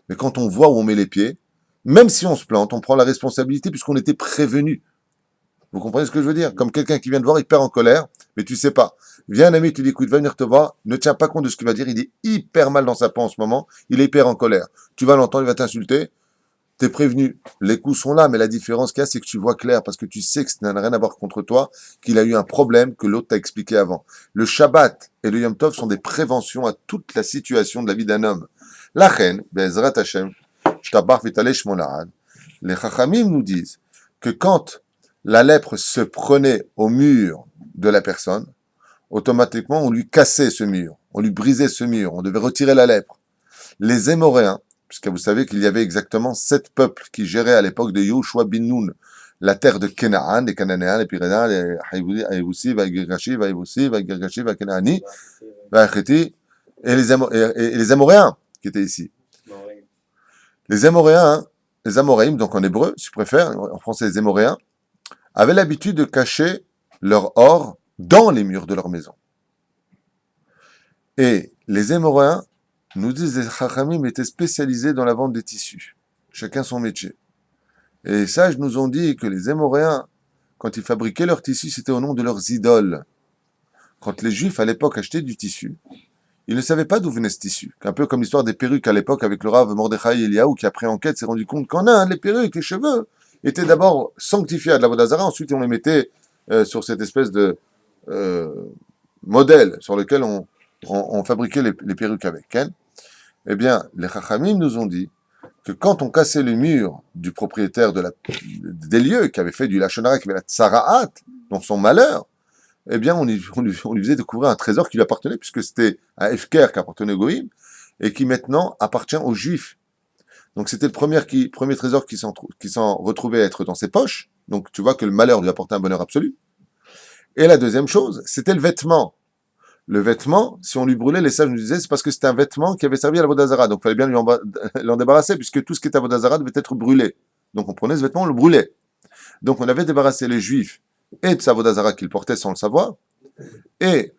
Mais quand on voit où on met les pieds, même si on se plante, on prend la responsabilité puisqu'on était prévenu. Vous comprenez ce que je veux dire? Comme quelqu'un qui vient te voir hyper en colère, mais tu sais pas. Vient un ami, tu dis, écoute, va venir te voir, ne tiens pas compte de ce qu'il va dire, il est hyper mal dans sa peau en ce moment, il est hyper en colère. Tu vas l'entendre, il va t'insulter, t'es prévenu. Les coups sont là, mais la différence qu'il y a, c'est que tu vois clair, parce que tu sais que ça n'a rien à voir contre toi, qu'il a eu un problème que l'autre t'a expliqué avant. Le Shabbat et le Yom Tov sont des préventions à toute la situation de la vie d'un homme. La reine, Be'ezrat Hashem, Shtabach Vitale Shmonarad, les Chachamim nous disent que quand la lèpre se prenait au mur de la personne, automatiquement on lui cassait ce mur, on lui brisait ce mur, on devait retirer la lèpre. Les Émoréens, puisque vous savez qu'il y avait exactement 7 peuples qui géraient à l'époque de Yoshua bin Nun la terre de Canaan, les Cananéens, les Pyrénéens, les Haïboussi, les Girgashi, les Haïboussi, les Girgashi, les Canaani, les Hachiti, et les Amoréens qui étaient ici. Les Amoréens, les Amoréim, donc en hébreu, si tu préfères, en français les Émoréens, avaient l'habitude de cacher leur or dans les murs de leur maison. Et les Émoréens, nous disent les Chachamim, étaient spécialisés dans la vente des tissus. Chacun son métier. Et les sages nous ont dit que les Émoréens, quand ils fabriquaient leurs tissus, c'était au nom de leurs idoles. Quand les Juifs, à l'époque, achetaient du tissu, ils ne savaient pas d'où venait ce tissu. Un peu comme l'histoire des perruques à l'époque avec le Rav Mordechai Eliaou, qui après enquête s'est rendu compte qu'en Inde, les perruques, les cheveux, étaient d'abord sanctifiés à de la Vodazara, ensuite on les mettait sur cette espèce de modèle sur lequel on fabriquait les perruques avec. Hein. Eh bien, les Chachamim nous ont dit que quand on cassait le mur du propriétaire des lieux, qui avait fait du Lachonara, qui avait la Tsaraat, donc son malheur, eh bien, on lui faisait découvrir un trésor qui lui appartenait, puisque c'était un Hefker qui appartenait au Goïm, et qui maintenant appartient aux Juifs. Donc c'était le premier trésor qui s'en retrouvait être dans ses poches. Donc tu vois que le malheur lui apportait un bonheur absolu. Et la deuxième chose, c'était le vêtement. Le vêtement, si on lui brûlait, les sages nous disaient, c'est parce que c'était un vêtement qui avait servi à la Vodazara. Donc il fallait bien l'en débarrasser, puisque tout ce qui était à Vodazara devait être brûlé. Donc on prenait ce vêtement, on le brûlait. Donc on avait débarrassé les Juifs et de sa Vodazara qu'ils portaient sans le savoir, et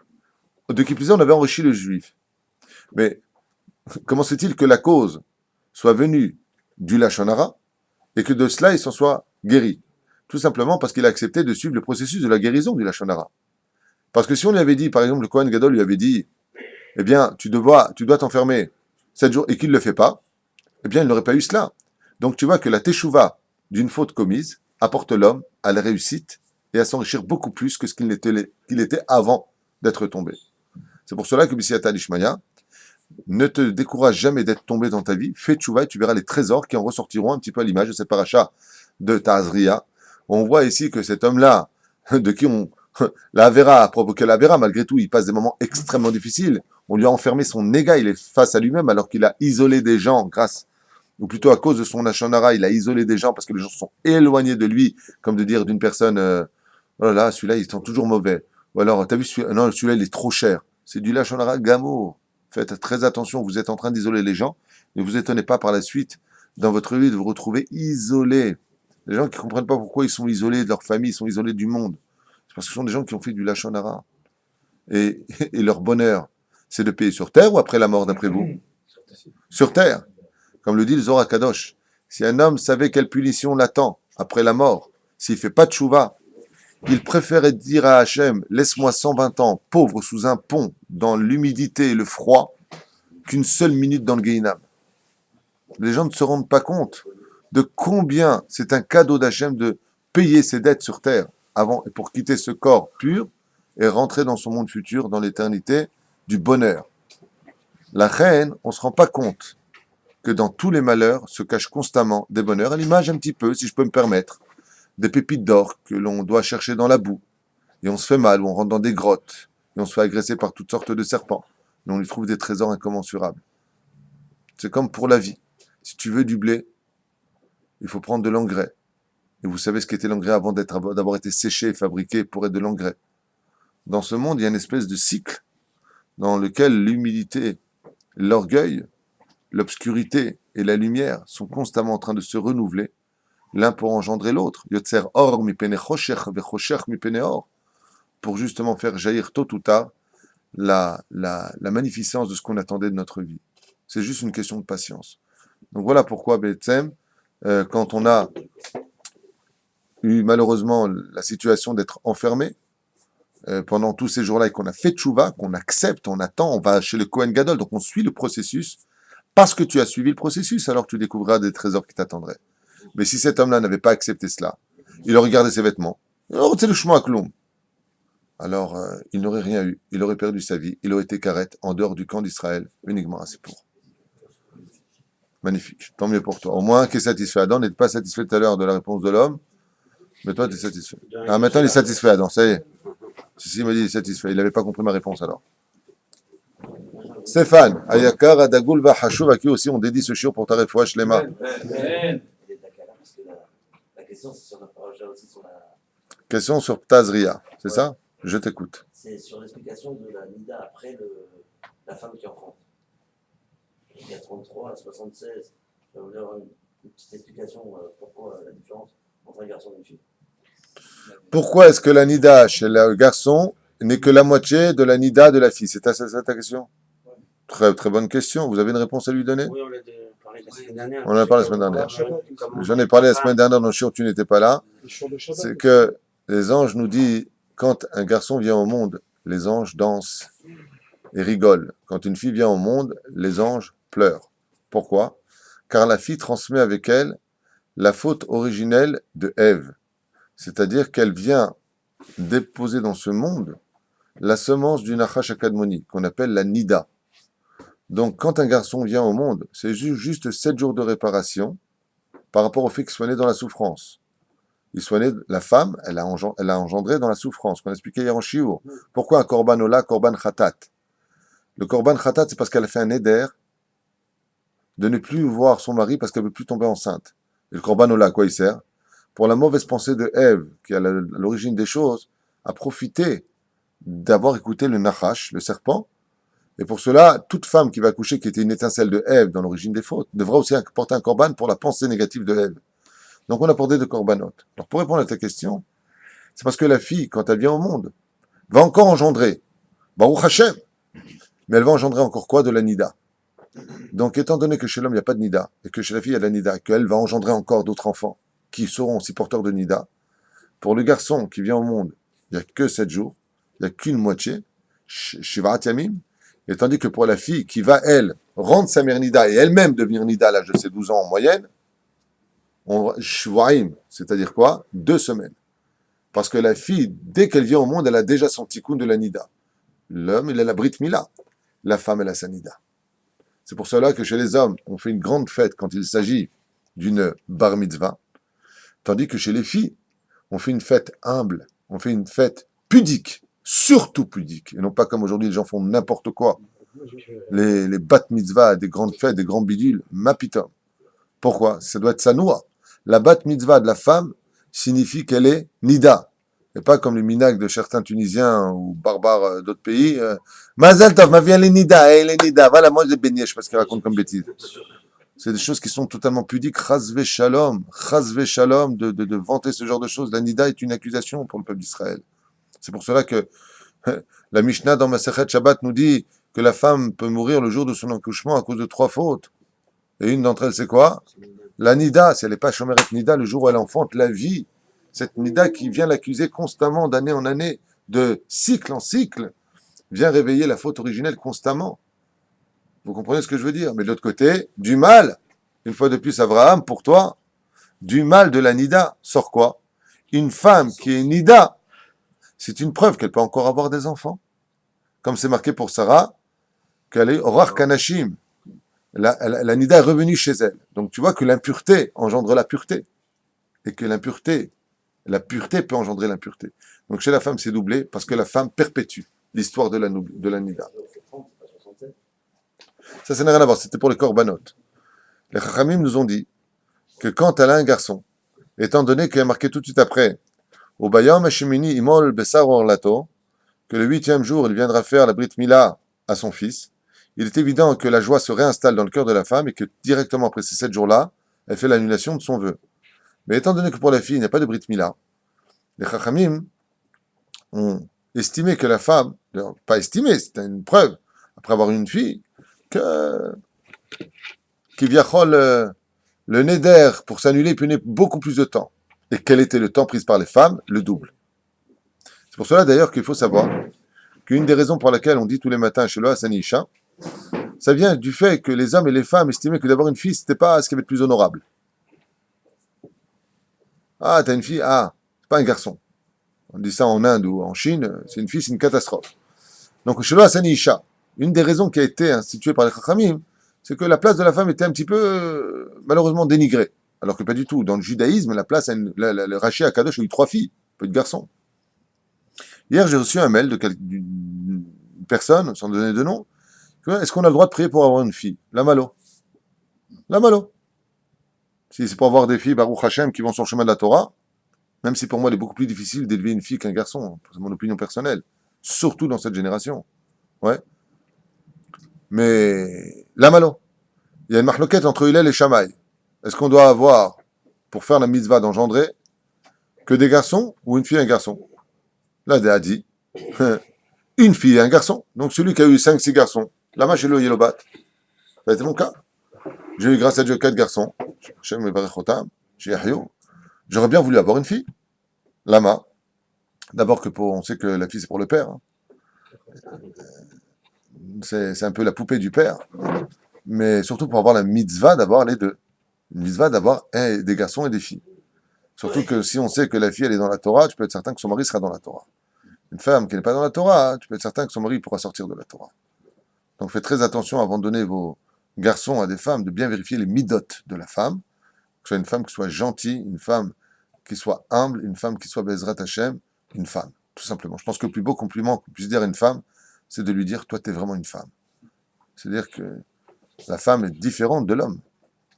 de qui plus est, on avait enrichi le Juif. Mais comment se fait-il que la cause soit venue du Lachonara et que de cela il s'en soit guéri? Tout simplement parce qu'il a accepté de suivre le processus de la guérison du Lachonara. Parce que si on lui avait dit, par exemple, le Kohen Gadol lui avait dit, eh bien, tu dois t'enfermer 7 jours, et qu'il ne le fait pas, eh bien, il n'aurait pas eu cela. Donc, tu vois que la teshuva d'une faute commise apporte l'homme à la réussite et à s'enrichir beaucoup plus que ce qu'il était avant d'être tombé. C'est pour cela que B'siyata Lishmaya, ne te décourage jamais d'être tombé dans ta vie, fais teshuva et tu verras les trésors qui en ressortiront un petit peu à l'image de cette paracha de Tazria. On voit ici que cet homme-là, de qui la Avera a provoqué la Avera, malgré tout, il passe des moments extrêmement difficiles. On lui a enfermé son éga, il est face à lui-même, alors qu'il a isolé des gens ou plutôt à cause de son Lachonara, il a isolé des gens parce que les gens se sont éloignés de lui, comme de dire d'une personne, oh là là, celui-là, il sent toujours mauvais. Ou alors, t'as vu, non, celui-là, il est trop cher. C'est du Lachonara Gamour. Faites très attention, vous êtes en train d'isoler les gens. Ne vous étonnez pas par la suite, dans votre vie, de vous retrouver isolé. Les gens qui ne comprennent pas pourquoi ils sont isolés de leur famille, ils sont isolés du monde. C'est parce que ce sont des gens qui ont fait du Lachonara. Et leur bonheur, c'est de payer sur terre ou après la mort, d'après vous? Sur terre. Comme le dit le Zohar Kadosh. Si un homme savait quelle punition l'attend après la mort, s'il ne fait pas de tchouva, il préférait dire à Hachem, laisse-moi 120 ans, pauvre sous un pont, dans l'humidité et le froid, qu'une seule minute dans le Gehinam. Les gens ne se rendent pas compte de combien c'est un cadeau d'Hachem de payer ses dettes sur terre avant, pour quitter ce corps pur et rentrer dans son monde futur, dans l'éternité du bonheur. La reine, on ne se rend pas compte que dans tous les malheurs se cachent constamment des bonheurs, à l'image un petit peu, si je peux me permettre, des pépites d'or que l'on doit chercher dans la boue, et on se fait mal, ou on rentre dans des grottes, et on se fait agresser par toutes sortes de serpents, et on y trouve des trésors incommensurables. C'est comme pour la vie. Si tu veux du blé, il faut prendre de l'engrais. Et vous savez ce qu'était l'engrais avant d'avoir été séché et fabriqué pour être de l'engrais. Dans ce monde, il y a une espèce de cycle dans lequel l'humilité, l'orgueil, l'obscurité et la lumière sont constamment en train de se renouveler, l'un pour engendrer l'autre. Yotzer or mipene choshech vechoshech mipene or, pour justement faire jaillir tôt ou tard la magnificence de ce qu'on attendait de notre vie. C'est juste une question de patience. Donc voilà pourquoi, Betsem, quand on a eu malheureusement la situation d'être enfermé pendant tous ces jours-là et qu'on a fait tchouva, qu'on accepte, on attend, on va chez le Kohen Gadol, donc on suit le processus, parce que tu as suivi le processus, alors tu découvriras des trésors qui t'attendraient. Mais si cet homme-là n'avait pas accepté cela, il aurait gardé ses vêtements, alors c'est le chemin Kloum. Alors il n'aurait rien eu, il aurait perdu sa vie, il aurait été carrette en dehors du camp d'Israël, uniquement à Sippour. Magnifique, tant mieux pour toi. Au moins, qui est satisfait. Adam n'était pas satisfait tout à l'heure de la réponse de l'homme, mais toi, tu es satisfait. Ah, maintenant, il est satisfait, Adam, ça y est. Si, il m'a dit il est satisfait. Il n'avait pas compris ma réponse alors. Stéphane, Ayakar, Adagoul, Vahashou, à qui aussi on dédie ce shiur pour ta réfoua shlema. La question, c'est sur la paracha aussi, sur la... Question sur Ptazria, c'est ça? Je t'écoute. C'est sur l'explication de la Nida après la femme qui enfante. Il y a 33 à 76. Je vais vous dire une petite explication pourquoi la différence entre un garçon et une fille. Pourquoi est-ce que la Nida chez le garçon n'est que la moitié de la Nida de la fille? C'est ça ta question? Très, très bonne question. Vous avez une réponse à lui donner? Oui, on l'a parlé la semaine dernière. On en a parlé la semaine dernière. J'en ai parlé la semaine dernière dans le shiur, tu n'étais pas là. C'est que les anges nous disent, quand un garçon vient au monde, les anges dansent et rigolent. Quand une fille vient au monde, les anges pleurent. Pourquoi? Car la fille transmet avec elle la faute originelle de Ève. C'est-à-dire qu'elle vient déposer dans ce monde la semence du Nachash Akadmoni, qu'on appelle la Nida. Donc, quand un garçon vient au monde, c'est juste 7 jours de réparation par rapport au fait qu'il soit né dans la souffrance. Il soit né, la femme, elle a engendré dans la souffrance, qu'on a expliqué hier en Shiur. Pourquoi un korban ola, korban khatat? Le korban khatat, c'est parce qu'elle a fait un éder de ne plus voir son mari parce qu'elle ne veut plus tomber enceinte. Et le korban ola, à quoi il sert? Pour la mauvaise pensée de Ève, qui est à l'origine des choses, a profité d'avoir écouté le Nachash, le serpent. Et pour cela, toute femme qui va accoucher, qui était une étincelle de Ève dans l'origine des fautes, devra aussi porter un korban pour la pensée négative de Ève. Donc on a porté de korbanot. Alors pour répondre à ta question, c'est parce que la fille, quand elle vient au monde, va encore engendrer, Baruch Hashem, mais elle va engendrer encore quoi? De la Nida. Donc étant donné que chez l'homme il n'y a pas de Nida, et que chez la fille il y a de la Nida, qu'elle va engendrer encore d'autres enfants, qui seront aussi porteurs de Nida, pour le garçon qui vient au monde, il n'y a que 7 jours, il n'y a qu'une moitié, Shivat Yamim, et tandis que pour la fille qui va, elle, rendre sa mère Nida et elle-même devenir Nida à l'âge de ses 12 ans en moyenne, Shvaim, c'est-à-dire quoi? 2 semaines. Parce que la fille, dès qu'elle vient au monde, elle a déjà son tikkun de la Nida. L'homme, il a la Brit Mila. La femme, elle a sa Nida. C'est pour cela que chez les hommes, on fait une grande fête quand il s'agit d'une bar mitzvah, tandis que chez les filles, on fait une fête humble, on fait une fête pudique, surtout pudique, et non pas comme aujourd'hui les gens font n'importe quoi. Les bat mitzvah, des grandes fêtes, des grands bidules, mapitom. Pourquoi? Ça doit être sanoua. La bat mitzvah de la femme signifie qu'elle est nida, et pas comme les minag de certains Tunisiens ou barbares d'autres pays. Mazel tov, ma vie elle est nida, elle est nida. Voilà, moi je bénis, je sais pas ce qu'ils racontent comme bêtises. C'est des choses qui sont totalement pudiques. Chazve shalom de vanter ce genre de choses. La nida est une accusation pour le peuple d'Israël. C'est pour cela que la Mishnah dans Masechet Shabbat nous dit que la femme peut mourir le jour de son accouchement à cause de 3 fautes. Et une d'entre elles, c'est quoi? La nida, si elle n'est pas chomeret nida, le jour où elle enfante la vie, cette nida qui vient l'accuser constamment d'année en année, de cycle en cycle, vient réveiller la faute originelle constamment. Vous comprenez ce que je veux dire? Mais de l'autre côté, du mal, une fois de plus, Abraham, pour toi, du mal de la nida sort quoi? Une femme qui est nida, c'est une preuve qu'elle peut encore avoir des enfants. Comme c'est marqué pour Sarah, qu'elle est Orach Kanashim. La nida est revenue chez elle. Donc tu vois que l'impureté engendre la pureté. Et que la pureté peut engendrer l'impureté. Donc chez la femme, c'est doublé parce que la femme perpétue l'histoire de la nida. Ça n'a rien à voir, c'était pour les korbanot. Les chachamim nous ont dit que quand elle a un garçon, étant donné qu'il y a marqué tout de suite après, au bayam hashemini imol besar orlato, que le 8e jour, il viendra faire la brit mila à son fils, il est évident que la joie se réinstalle dans le cœur de la femme et que directement après ces 7 jours-là, elle fait l'annulation de son vœu. Mais étant donné que pour la fille, il n'y a pas de Brit Mila, les Chachamim ont estimé que la femme, pas estimé, c'était une preuve, après avoir eu une fille, que le neder pour s'annuler prenait beaucoup plus de temps. Et quel était le temps pris par les femmes? Le double. C'est pour cela d'ailleurs qu'il faut savoir qu'une des raisons pour laquelle on dit tous les matins chez le Hassani Isha, ça vient du fait que les hommes et les femmes estimaient que d'avoir une fille, c'était pas ce qui avait de plus honorable. Ah, t'as une fille, ah, c'est pas un garçon. On dit ça en Inde ou en Chine, c'est une fille, c'est une catastrophe. Donc chez le Hassani Isha, une des raisons qui a été instituée par les Chachamim, c'est que la place de la femme était un petit peu, malheureusement, dénigrée. Alors que pas du tout. Dans le judaïsme, la place, le Rashi à Kadosh a eu 3 filles, peu de garçons. Hier, j'ai reçu un mail d'une personne, sans donner de nom, est-ce qu'on a le droit de prier pour avoir une fille? La malo. La malo. Si c'est pour avoir des filles, Baruch Hashem, qui vont sur le chemin de la Torah, même si pour moi, il est beaucoup plus difficile d'élever une fille qu'un garçon, c'est mon opinion personnelle, surtout dans cette génération. Ouais. Mais la malo. Il y a une marloquette entre Hillel et Shammai. Est-ce qu'on doit avoir, pour faire la mitzvah d'engendrer, que des garçons ou une fille et un garçon? Là, a dit, une fille et un garçon. Donc celui qui a eu 5-6 garçons, la main chez le Yelobat. Ça a été mon cas. J'ai eu, grâce à Dieu, 4 garçons. J'aurais bien voulu avoir une fille. Lama. D'abord on sait que la fille, c'est pour le père. Hein. C'est un peu la poupée du père. Mais surtout pour avoir la mitzvah d'avoir les deux. Une mitzvah d'avoir des garçons et des filles. Surtout que si on sait que la fille, elle est dans la Torah, tu peux être certain que son mari sera dans la Torah. Une femme qui n'est pas dans la Torah, tu peux être certain que son mari pourra sortir de la Torah. Donc faites très attention avant de donner vos garçons à des femmes, de bien vérifier les midotes de la femme, que ce soit une femme qui soit gentille, une femme qui soit humble, une femme qui soit Bezrat Hashem, une femme, tout simplement. Je pense que le plus beau compliment qu'on puisse dire à une femme, c'est de lui dire, toi, tu es vraiment une femme. C'est-à-dire que la femme est différente de l'homme.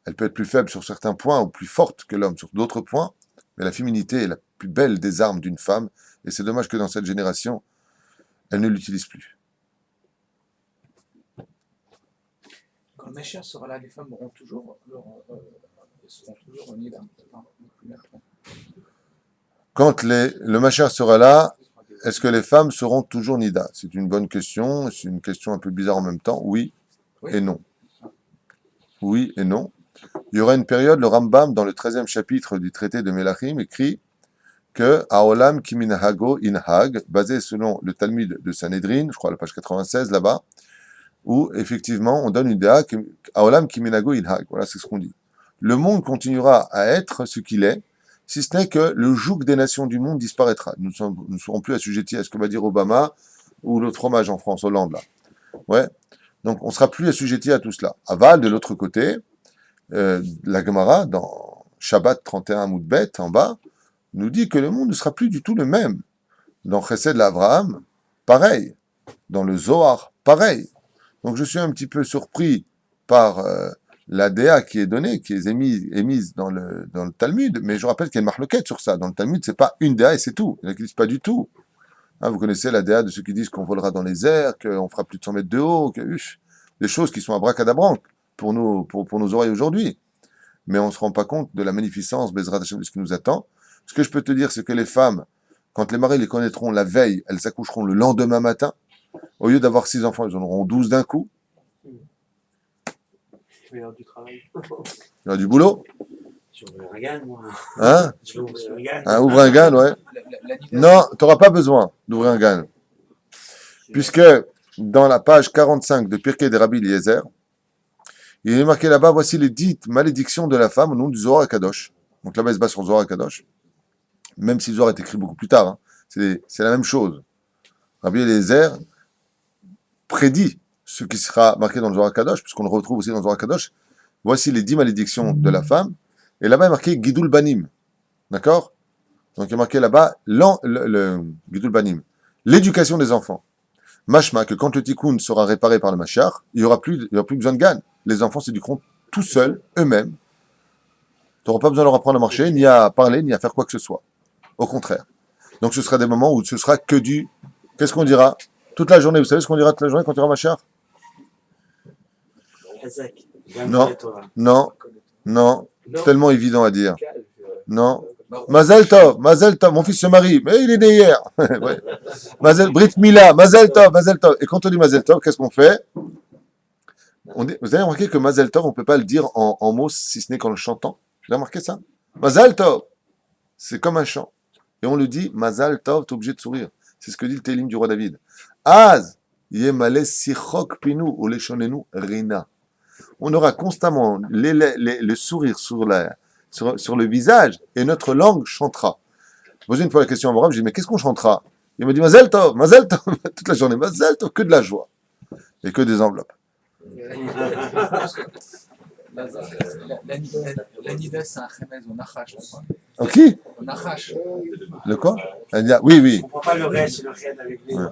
Elle peut être plus faible sur certains points ou plus forte que l'homme sur d'autres points, mais la féminité est la plus belle des armes d'une femme, et c'est dommage que dans cette génération, elle ne l'utilise plus. Quand le Mashiach sera là, les femmes seront toujours niées là. Quand le Mashiach sera là, est-ce que les femmes seront toujours nida? C'est une bonne question, c'est une question un peu bizarre en même temps, oui et non. Oui et non. Il y aura une période, le Rambam, dans le 13e chapitre du traité de Melachim, écrit que Aolam Kiminahago Inhag, basé selon le Talmud de Sanhedrin, je crois à la page 96 là-bas, où effectivement on donne une idée Aolam Kiminahago Inhag. Voilà, c'est ce qu'on dit. Le monde continuera à être ce qu'il est, si ce n'est que le joug des nations du monde disparaîtra. Nous ne serons plus assujettis à ce que va dire Obama ou l'autre fromage en France, Hollande là. Ouais. Donc on ne sera plus assujettis à tout cela. Aval, de l'autre côté, la Gemara, dans Shabbat 31 Moudbet, en bas, nous dit que le monde ne sera plus du tout le même. Dans Chesed l'Avraham, pareil. Dans le Zohar, pareil. Donc je suis un petit peu surpris par la DA qui est donnée, qui est émise dans le Talmud, mais je rappelle qu'il y a une marloquette sur ça. Dans le Talmud, c'est pas une DA et c'est tout. Il y en a qui disent pas du tout. Hein, vous connaissez la DA de ceux qui disent qu'on volera dans les airs, qu'on fera plus de 100 mètres de haut, des choses qui sont abracadabrantes pour nos oreilles aujourd'hui. Mais on ne se rend pas compte de la magnificence, Bezrat Hashem, de ce qui nous attend. Ce que je peux te dire, c'est que les femmes, quand les maris les connaîtront la veille, elles accoucheront le lendemain matin. Au lieu d'avoir 6 enfants, ils en auront 12 d'un coup. Il va y avoir du travail. Il y aura du boulot. Je vais ouvrir un GAN, moi. Hein? Je vais ouvrir un GAN. Hein, ouvre un GAN, ouais. Non, tu n'auras pas besoin d'ouvrir un GAN. Puisque dans la page 45 de Pirkei des Rabbi Eliezer, il est marqué là-bas, voici les 10 malédictions de la femme au nom du Zohar HaKadosh. Donc là-bas, il se base sur le Zohar HaKadosh. Même si le Zohar est écrit beaucoup plus tard, hein. C'est la même chose. Rabbi Eliezer prédit ce qui sera marqué dans le Zohar HaKadosh, puisqu'on le retrouve aussi dans le Zohar HaKadosh. Voici les 10 malédictions de la femme. Et là-bas, il est marqué Gidul Banim. D'accord? Donc il est marqué là-bas le Gidul Banim. L'éducation des enfants. Mashma, que quand le tikkun sera réparé par le Mashiach, il n'y aura plus besoin de Gan. Les enfants s'éduqueront tout seuls, eux-mêmes. Tu n'auras pas besoin de leur apprendre à marcher, ni à parler, ni à faire quoi que ce soit. Au contraire. Donc ce sera des moments où ce sera que du... Qu'est-ce qu'on dira? Toute la journée, vous savez ce qu'on dira toute la journée quand il y aura Mashiach? Chazak. Non. Non, non, Non. tellement évident à dire. Calme, Non. Bah, Mazel Tov, mon fils se marie, mais il est né hier. Ouais. Brit Mila, Mazel Tov, Mazel Tov. Et quand on dit Mazel Tov, qu'est-ce qu'on fait? Vous avez remarqué que Mazel Tov, on ne peut pas le dire en mots si ce n'est qu'en le chantant. Vous avez remarqué ça? Mazel Tov, c'est comme un chant. Et on le dit, Mazel Tov, tu es obligé de sourire. C'est ce que dit le Télim du roi David. Az, Yemale Sichok Pinu, ou Leshonenu Rina. On aura constamment le sourire sur le visage et notre langue chantera. Je posais une fois la question à mon rab, je dis mais qu'est-ce qu'on chantera? Il m'a dit Mazel Tov, toute la journée, Mazel Tov, que de la joie et que des enveloppes. La nida, c'est un remède au nachash. Ok? Au nachash. Le quoi? Oui, oui. On ne prend pas le reste, c'est le reste avec les Ouais.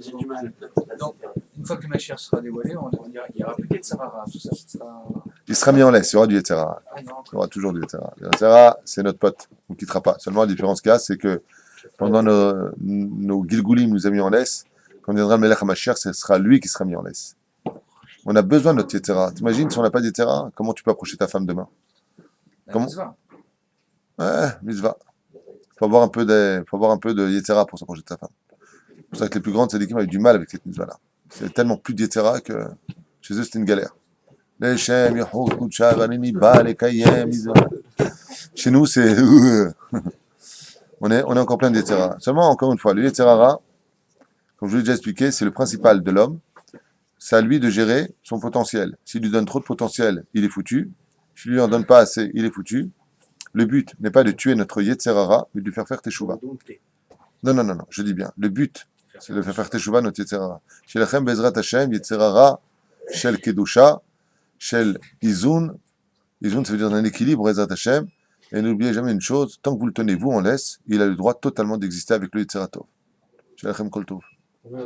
j'ai du mal. Donc, une fois que le Mashiach sera dévoilé, on dira qu'il n'y aura plus de Yetzirah. Tout ça, ce sera. Il sera mis en laisse, il y aura du Yetzirah. Ah non, Il y aura toujours du Yetzirah. Le Yetzirah, c'est notre pote, on ne quittera pas. Seulement la différence qu'il y a, c'est que pendant nos Gilgulim nous a mis en laisse, quand viendra le Melech HaMashiach, ce sera lui qui sera mis en laisse. On a besoin de notre Yetzirah. T'imagines si on n'a pas de Yetzirah, comment tu peux approcher ta femme demain? Comment? Ouais, mitzvah. Faut avoir un peu de Yetzirah pour s'approcher de sa femme. C'est pour ça que les plus grandes tzadikim ont eu du mal avec cette mitzvah-là. C'est tellement plus de Yetzirah que chez eux c'était une galère. Chez nous c'est on est encore plein de Yetzirah. Seulement encore une fois, le Yetzirah, comme je vous l'ai déjà expliqué, c'est le principal de l'homme. C'est à lui de gérer son potentiel. S'il lui donne trop de potentiel, il est foutu. S'il lui en donne pas assez, il est foutu. Le but n'est pas de tuer notre Yetzirah, mais de lui faire faire Teshuvah. Non, je dis bien. Le but, c'est de faire Teshuvah notre Yetzirah. Shelachem Bezrat Hashem, Yetzirah, Shel Kedusha, Shel Izun. Izun, ça veut dire un équilibre, Bezrat Hashem. Et n'oubliez jamais une chose, tant que vous le tenez, vous, en laisse, il a le droit totalement d'exister avec le Yetzirah Tov. Shelachem Kol Tov. Ouais,